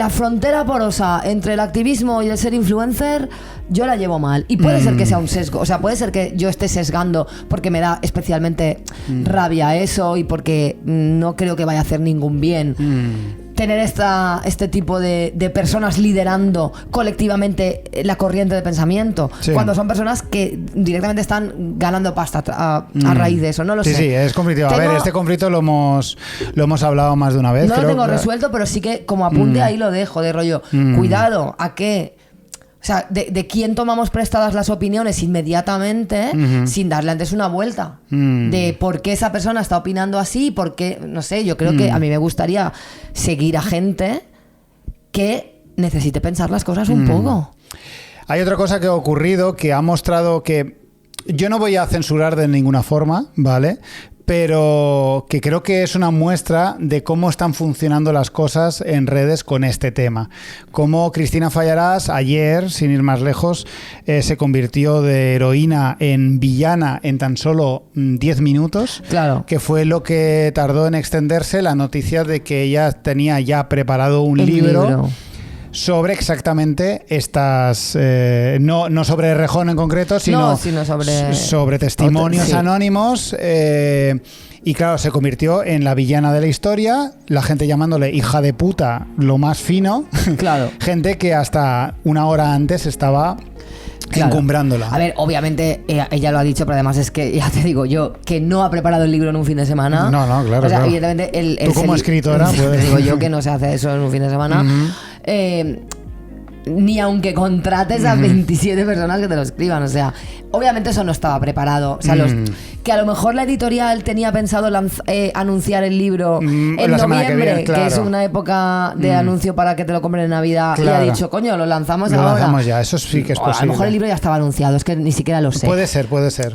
frontera porosa entre el activismo y el ser influencer, yo la llevo mal. Y puede ser que sea un sesgo, o sea, puede ser que yo esté sesgando porque me da especialmente rabia eso y porque no creo que vaya a hacer ningún bien. Tener este tipo de personas liderando colectivamente la corriente de pensamiento, cuando son personas que directamente están ganando pasta a raíz de eso, no lo sé. Sí, es conflictivo. A ver, este conflicto lo hemos hablado más de una vez. No lo tengo resuelto, pero sí que como apunte ahí lo dejo, de rollo, cuidado, a qué... O sea, de quién tomamos prestadas las opiniones inmediatamente sin darle antes una vuelta. De por qué esa persona está opinando así, por qué, no sé, yo creo que a mí me gustaría seguir a gente que necesite pensar las cosas un poco. Hay otra cosa que ha ocurrido que ha mostrado que yo no voy a censurar de ninguna forma, ¿vale? Pero que creo que es una muestra de cómo están funcionando las cosas en redes con este tema. Como Cristina Fallarás ayer, sin ir más lejos, se convirtió de heroína en villana en tan solo 10 minutos, claro, que fue lo que tardó en extenderse la noticia de que ella tenía ya preparado un libro sobre exactamente estas, no sobre Errejón en concreto, sino sobre testimonios anónimos, y claro, se convirtió en la villana de la historia, la gente llamándole hija de puta, lo más fino, claro. Gente que hasta una hora antes estaba encumbrándola. A ver, obviamente ella lo ha dicho, pero además es que, ya te digo yo, que no ha preparado el libro en un fin de semana. No, claro. O sea, claro. evidentemente tú como escritora te digo yo que no se hace eso en un fin de semana. Ni aunque contrates a 27 personas que te lo escriban, o sea, obviamente eso no estaba preparado, o sea, que a lo mejor la editorial tenía pensado anunciar el libro en noviembre, que es una época de anuncio para que te lo compren en Navidad, y ha dicho, coño, lo lanzamos ahora. Lo lanzamos ya, eso sí que es posible. A lo mejor el libro ya estaba anunciado, es que ni siquiera lo sé. Puede ser.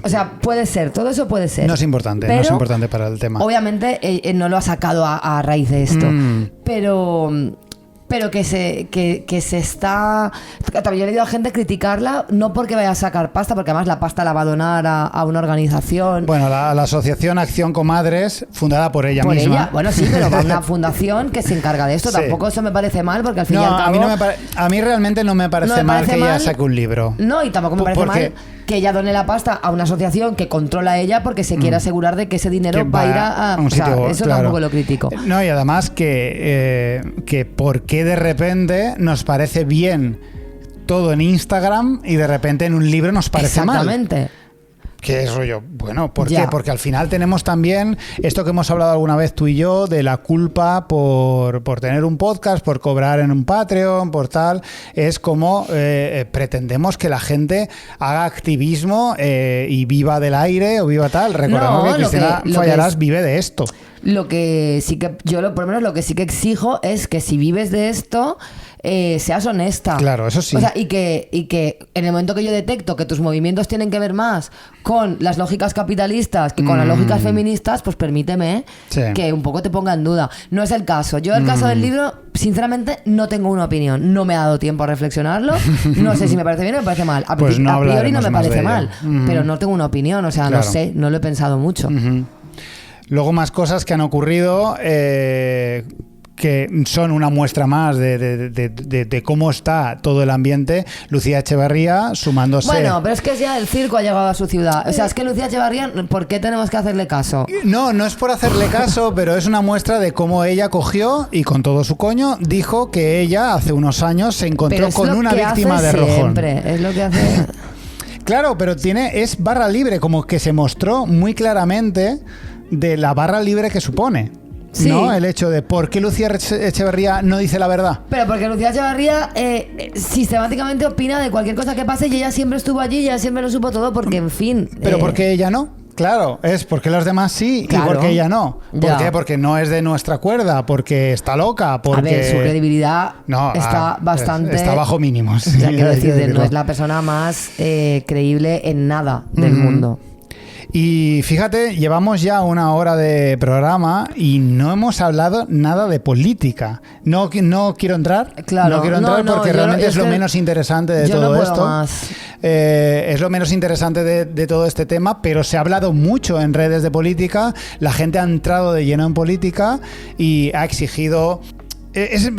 O sea, puede ser, todo eso puede ser. No es importante, pero, no es importante para el tema. Obviamente no lo ha sacado a raíz de esto, pero que se está... También yo he leído a gente criticarla, no porque vaya a sacar pasta, porque además la pasta la va a donar a una organización. Bueno, la Asociación Acción Comadres, fundada por ella misma. Bueno, sí, pero va una fundación que se encarga de esto. Sí. Tampoco eso me parece mal, porque al fin y al cabo... A mí realmente no me parece mal que ella saque un libro. No, y tampoco me parece mal que ella done la pasta a una asociación que controla ella porque se quiere asegurar de que ese dinero va a ir a un sitio. O sea, eso tampoco lo critico. No, y además que por qué de repente nos parece bien todo en Instagram y de repente en un libro nos parece mal. Exactamente. ¿Qué es rollo? Bueno, ¿por qué? Porque al final tenemos también esto que hemos hablado alguna vez tú y yo, de la culpa por tener un podcast, por cobrar en un Patreon, por tal. Es como pretendemos que la gente haga activismo y viva del aire o viva tal. Recordemos que Cristina Fallarás vive de esto. Lo que sí que yo, por lo menos, lo que sí que exijo es que si vives de esto, seas honesta. Claro, eso sí. O sea, y que en el momento que yo detecto que tus movimientos tienen que ver más con las lógicas capitalistas que con las lógicas feministas, pues permíteme que un poco te ponga en duda. No es el caso. Yo, el caso del libro, sinceramente, no tengo una opinión. No me ha dado tiempo a reflexionarlo. No sé si me parece bien o me parece mal. A priori no me parece mal, pero no tengo una opinión. O sea, no sé, no lo he pensado mucho. Luego más cosas que han ocurrido que son una muestra más de cómo está todo el ambiente. Lucía Echeverría sumándose... Bueno, pero es que ya el circo ha llegado a su ciudad. O sea, es que Lucía Echeverría, ¿por qué tenemos que hacerle caso? No es por hacerle caso, pero es una muestra de cómo ella cogió y con todo su coño dijo que ella hace unos años se encontró con una víctima de Rojón. Siempre, es lo que hace... Claro, pero es barra libre, como que se mostró muy claramente de la barra libre que supone. Sí. ¿No? El hecho de por qué Lucía Echeverría no dice la verdad. Pero porque Lucía Echeverría sistemáticamente opina de cualquier cosa que pase y ella siempre estuvo allí y ella siempre lo supo todo porque, en fin... Pero porque ella no. Claro, es porque los demás sí, claro, y porque ella no. ¿Por qué? Porque no es de nuestra cuerda, porque está loca, porque... A ver, su credibilidad está bastante... Está bajo mínimos. O sea, quiero decir, no es la persona más creíble en nada del mundo. Y fíjate, llevamos ya 1 hora de programa y no hemos hablado nada de política. No quiero entrar, claro, no quiero entrar porque realmente es lo menos interesante de todo esto. Más. Es lo menos interesante de todo este tema, pero se ha hablado mucho en redes de política. La gente ha entrado de lleno en política y ha exigido...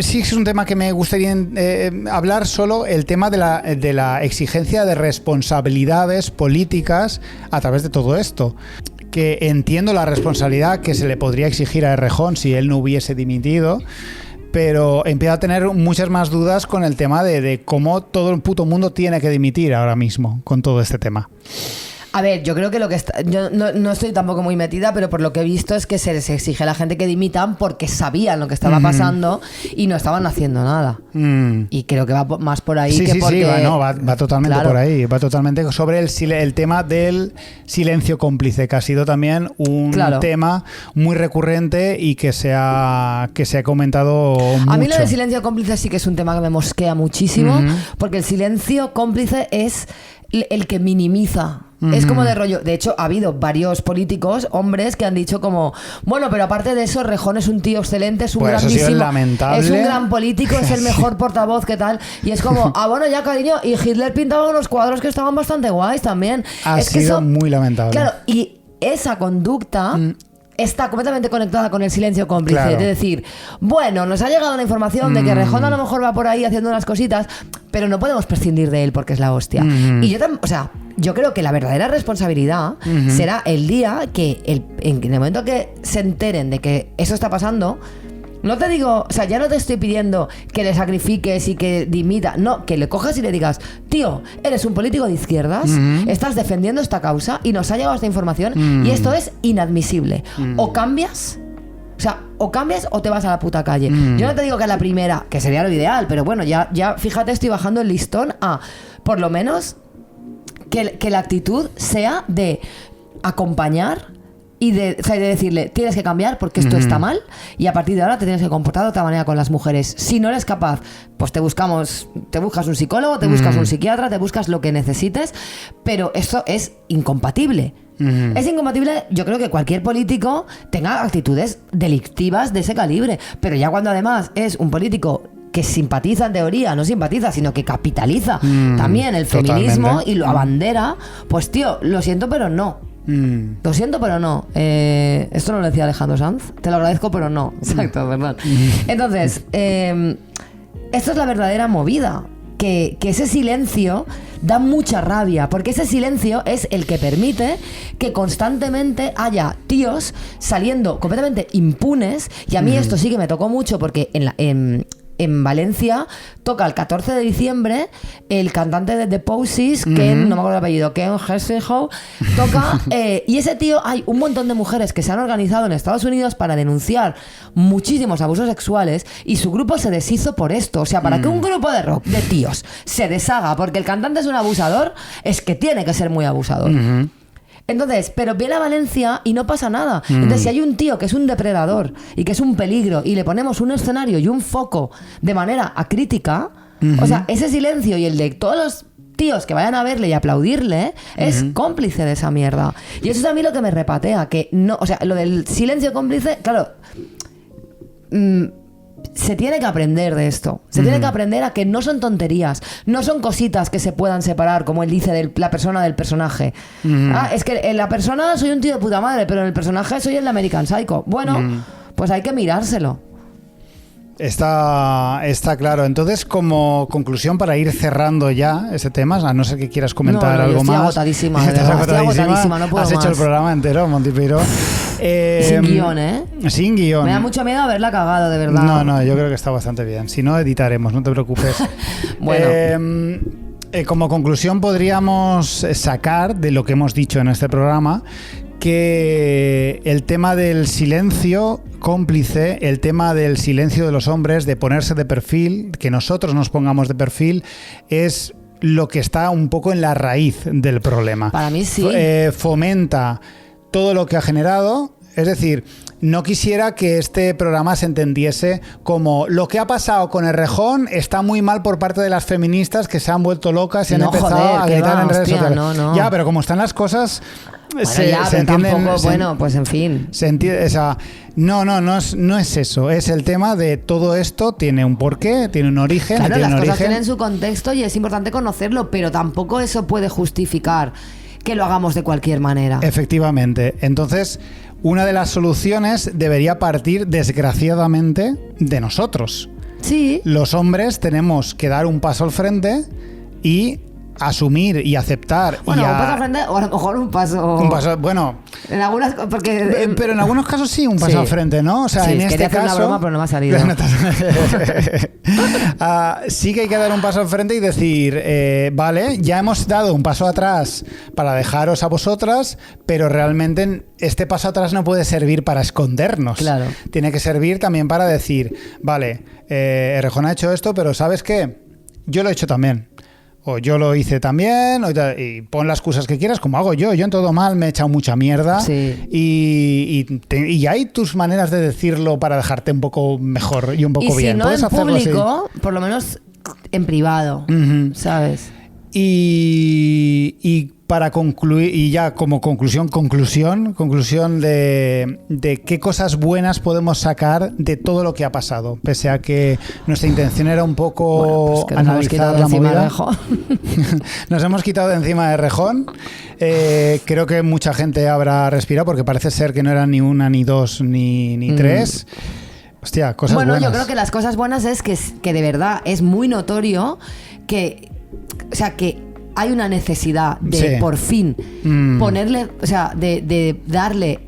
sí es un tema que me gustaría hablar, solo el tema de la exigencia de responsabilidades políticas a través de todo esto. Que entiendo la responsabilidad que se le podría exigir a Errejón si él no hubiese dimitido, pero empiezo a tener muchas más dudas con el tema de cómo todo el puto mundo tiene que dimitir ahora mismo con todo este tema. A ver, yo creo que yo no estoy tampoco muy metida, pero por lo que he visto es que se les exige a la gente que dimitan porque sabían lo que estaba pasando y no estaban haciendo nada. Y creo que va más por ahí que porque... Sí, va totalmente por ahí. Va totalmente sobre el tema del silencio cómplice, que ha sido también un tema muy recurrente y que se ha comentado mucho. A mí lo del silencio cómplice sí que es un tema que me mosquea muchísimo, porque el silencio cómplice es el que minimiza. Es como de rollo. De hecho, ha habido varios políticos, hombres, que han dicho como, bueno, pero aparte de eso, Rejón es un tío excelente, es un grandísimo, es un gran político, es el mejor portavoz, ¿qué tal? Y es como, bueno, ya cariño, y Hitler pintaba unos cuadros que estaban bastante guays también. Ha sido muy lamentable. Claro, y esa conducta... está completamente conectada con el silencio cómplice. Claro. De decir, bueno, nos ha llegado la información de que Rejón a lo mejor va por ahí haciendo unas cositas, pero no podemos prescindir de él porque es la hostia. Y yo creo que la verdadera responsabilidad será el día que en el momento que se enteren de que eso está pasando. No te digo, o sea, ya no te estoy pidiendo que le sacrifiques y que dimita. No, que le cojas y le digas, tío, eres un político de izquierdas, estás defendiendo esta causa y nos ha llegado esta información y esto es inadmisible. O cambias, o te vas a la puta calle. Yo no te digo que a la primera, que sería lo ideal, pero bueno, ya fíjate, estoy bajando el listón a, por lo menos, que la actitud sea de acompañar y de decirle, tienes que cambiar porque esto está mal y a partir de ahora te tienes que comportar de otra manera con las mujeres. Si no eres capaz, pues te buscas un psicólogo, te buscas un psiquiatra, te buscas lo que necesites, pero esto es incompatible. Es incompatible, yo creo que cualquier político tenga actitudes delictivas de ese calibre, pero ya cuando además es un político que simpatiza en teoría, no simpatiza, sino que capitaliza también el feminismo totalmente. Y lo abandera, pues tío, lo siento pero no. Lo siento, pero no. Esto no lo decía Alejandro Sanz. Te lo agradezco, pero no. Exacto, perdón. Entonces, esto es la verdadera movida. Que ese silencio da mucha rabia, porque ese silencio es el que permite que constantemente haya tíos saliendo completamente impunes. Y a mí esto sí que me tocó mucho, porque en Valencia toca el 14 de diciembre el cantante de The Posies, Ken, no me acuerdo el apellido, Ken Hesselhoff, toca y ese tío, hay un montón de mujeres que se han organizado en Estados Unidos para denunciar muchísimos abusos sexuales y su grupo se deshizo por esto. O sea, para que un grupo de rock de tíos se deshaga porque el cantante es un abusador, es que tiene que ser muy abusador. Entonces, pero viene a Valencia y no pasa nada. Entonces, si hay un tío que es un depredador y que es un peligro y le ponemos un escenario y un foco de manera acrítica, o sea, ese silencio y el de todos los tíos que vayan a verle y aplaudirle es cómplice de esa mierda. Y eso es a mí lo que me repatea, que no, o sea, lo del silencio cómplice, claro, se tiene que aprender de esto. Se tiene que aprender a que no son tonterías, no son cositas que se puedan separar, como él dice, de la persona del personaje. Es que en la persona soy un tío de puta madre, pero en el personaje soy el de American Psycho. Bueno, pues hay que mirárselo. Está claro. Entonces, como conclusión, para ir cerrando ya ese tema, a no ser que quieras comentar algo estoy más. Agotadísima, Estás agotadísima, no puedo Has más. hecho el programa entero, Monty Piro. Sin guión, ¿eh? Sin guión. Me da mucho miedo haberla cagado, de verdad. No, yo creo que está bastante bien. Si no, editaremos, no te preocupes. Bueno. Como conclusión, podríamos sacar de lo que hemos dicho en este programa que el tema del silencio cómplice, el tema del silencio de los hombres, de ponerse de perfil, que nosotros nos pongamos de perfil, es lo que está un poco en la raíz del problema. Para mí sí. Fomenta todo lo que ha generado. Es decir, no quisiera que este programa se entendiese como lo que ha pasado con Errejón está muy mal por parte de las feministas que se han vuelto locas y han empezado a gritar en redes sociales. No. Ya, pero como están las cosas, bueno, se entienden. Tampoco, bueno, pues en fin. Se entiende, o sea, no es eso. Es el tema de todo esto tiene un porqué, tiene un origen. Claro, tiene las un cosas origen. tienen su contexto y es importante conocerlo, pero tampoco eso puede justificar que lo hagamos de cualquier manera. Efectivamente. Entonces, una de las soluciones debería partir, desgraciadamente, de nosotros. Sí. Los hombres tenemos que dar un paso al frente y asumir y aceptar. Bueno, un paso al frente o a lo mejor un paso... Un paso, bueno... En algunas... Porque, pero en algunos casos sí, un paso al frente, ¿no? O sea, en este caso... hacer una broma, pero no me ha salido. Sí que hay que dar un paso al frente y decir, vale, ya hemos dado un paso atrás para dejaros a vosotras, pero realmente este paso atrás no puede servir para escondernos. Claro. Tiene que servir también para decir, vale, Errejón ha hecho esto, pero ¿sabes qué? Yo lo he hecho también. O yo lo hice también, y pon las excusas que quieras, como hago yo en todo mal me he echado mucha mierda. Sí. Y hay tus maneras de decirlo para dejarte un poco mejor y un poco bien. Y si no en público, por lo menos en privado, ¿sabes? Y para concluir, y ya como conclusión de qué cosas buenas podemos sacar de todo lo que ha pasado, pese a que nuestra intención era un poco analizar la movida. Nos hemos quitado de encima de Errejón. Creo que mucha gente habrá respirado porque parece ser que no eran ni una, ni dos, ni tres. Hostia, cosas buenas. Yo creo que las cosas buenas es que de verdad es muy notorio que, o sea, que hay una necesidad de por fin ponerle, o sea, de darle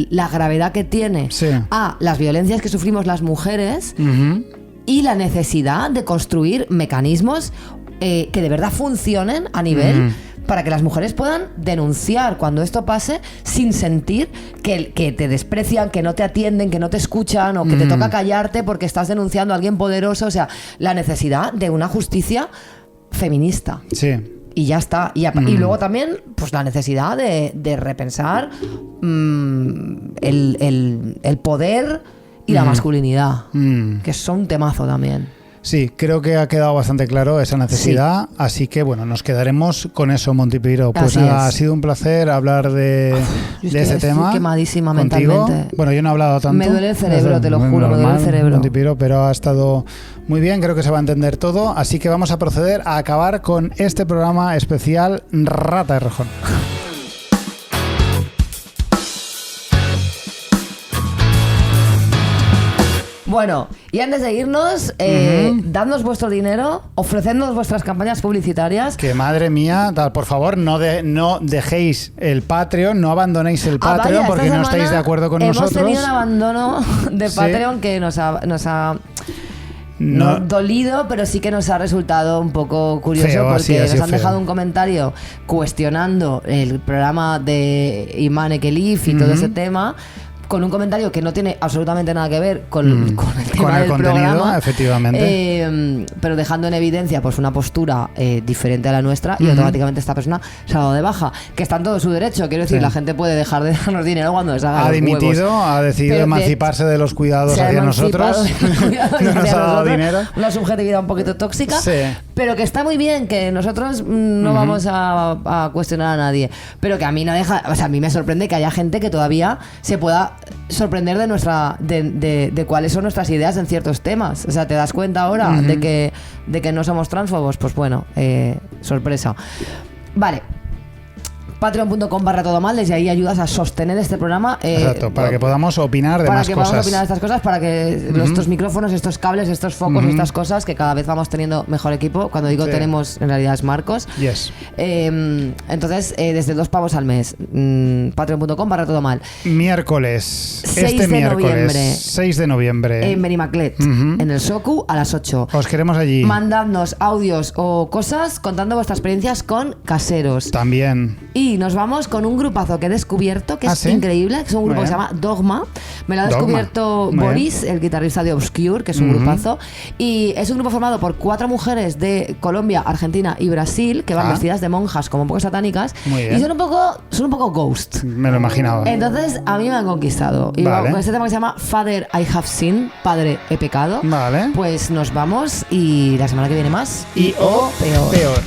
la gravedad que tiene a las violencias que sufrimos las mujeres y la necesidad de construir mecanismos que de verdad funcionen a nivel para que las mujeres puedan denunciar cuando esto pase sin sentir que te desprecian, que no te atienden, que no te escuchan o que te toca callarte porque estás denunciando a alguien poderoso. O sea, la necesidad de una justicia feminista. Sí. Y ya está. Y luego también, pues la necesidad de repensar el poder y la masculinidad, que son un temazo también. Sí, creo que ha quedado bastante claro esa necesidad, así que bueno, nos quedaremos con eso, Monty Piro. Pues nada, ha sido un placer hablar de ese tema. Estoy quemadísima contigo. Mentalmente. Bueno, yo no he hablado tanto. Me duele el cerebro, te lo juro, me duele el cerebro. Monty Piro, pero ha estado muy bien, creo que se va a entender todo, así que vamos a proceder a acabar con este programa especial Rata de Errejón. Bueno, y antes de irnos, dadnos vuestro dinero, ofrecednos vuestras campañas publicitarias. Que madre mía, por favor, no dejéis el Patreon, no abandonéis el Patreon porque no estáis de acuerdo con nosotros. Hemos tenido un abandono de Patreon que nos ha No dolido, pero sí que nos ha resultado un poco curioso feo, porque nos han feo. dejado un comentario cuestionando el programa de Iman Ekelif y todo ese tema, con un comentario que no tiene absolutamente nada que ver con el tema del programa, efectivamente, pero dejando en evidencia pues una postura diferente a la nuestra, y automáticamente esta persona se ha dado de baja, que está en todo su derecho. Quiero decir, la gente puede dejar de darnos dinero cuando les haga ha los dimitido, huevos. ha decidido Pero emanciparse de los cuidados hacia nosotros, no nos ha dado dinero, una subjetividad un poquito tóxica, pero que está muy bien, que nosotros no vamos a cuestionar a nadie, pero que a mí no deja, o sea, a mí me sorprende que haya gente que todavía se pueda sorprender de cuáles son nuestras ideas en ciertos temas. O sea, ¿te das cuenta ahora de que no somos transfobos? Pues bueno, sorpresa. Vale. Patreon.com/todomal, desde ahí ayudas a sostener este programa. Exacto, para que podamos opinar de más cosas. Para que podamos opinar de estas cosas, para que estos micrófonos, estos cables, estos focos, estas cosas, que cada vez vamos teniendo mejor equipo. Cuando digo tenemos, en realidad es Marcos. Yes. Entonces, desde 2 pavos al mes, patreon.com/todomal. Miércoles, 6 de noviembre. En Benimaclet, en el Socu, a las 8. Os queremos allí. Mandadnos audios o cosas contando vuestras experiencias con caseros. También. Y nos vamos con un grupazo que he descubierto, que es increíble, que es un grupo que se llama Dogma. Me lo ha descubierto Boris, el guitarrista de Obscure, que es un grupazo. Y es un grupo formado por 4 mujeres de Colombia, Argentina y Brasil, que van vestidas de monjas como un poco satánicas. Y son un poco ghost. Me lo imaginaba. Entonces, a mí me han conquistado. Y con este tema que se llama Father I Have Sinned, Padre he pecado. Pues nos vamos y la semana que viene más. Y peor.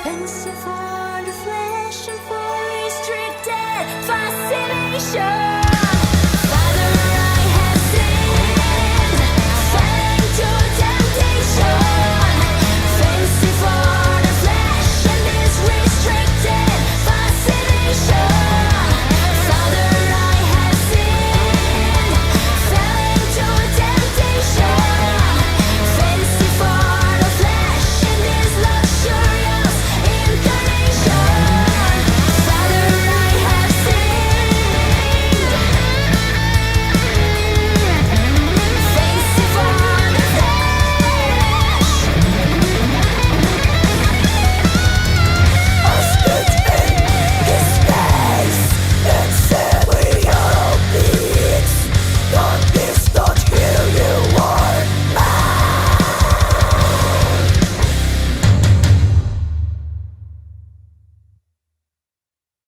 Pensive for the flesh and for restricted fascination.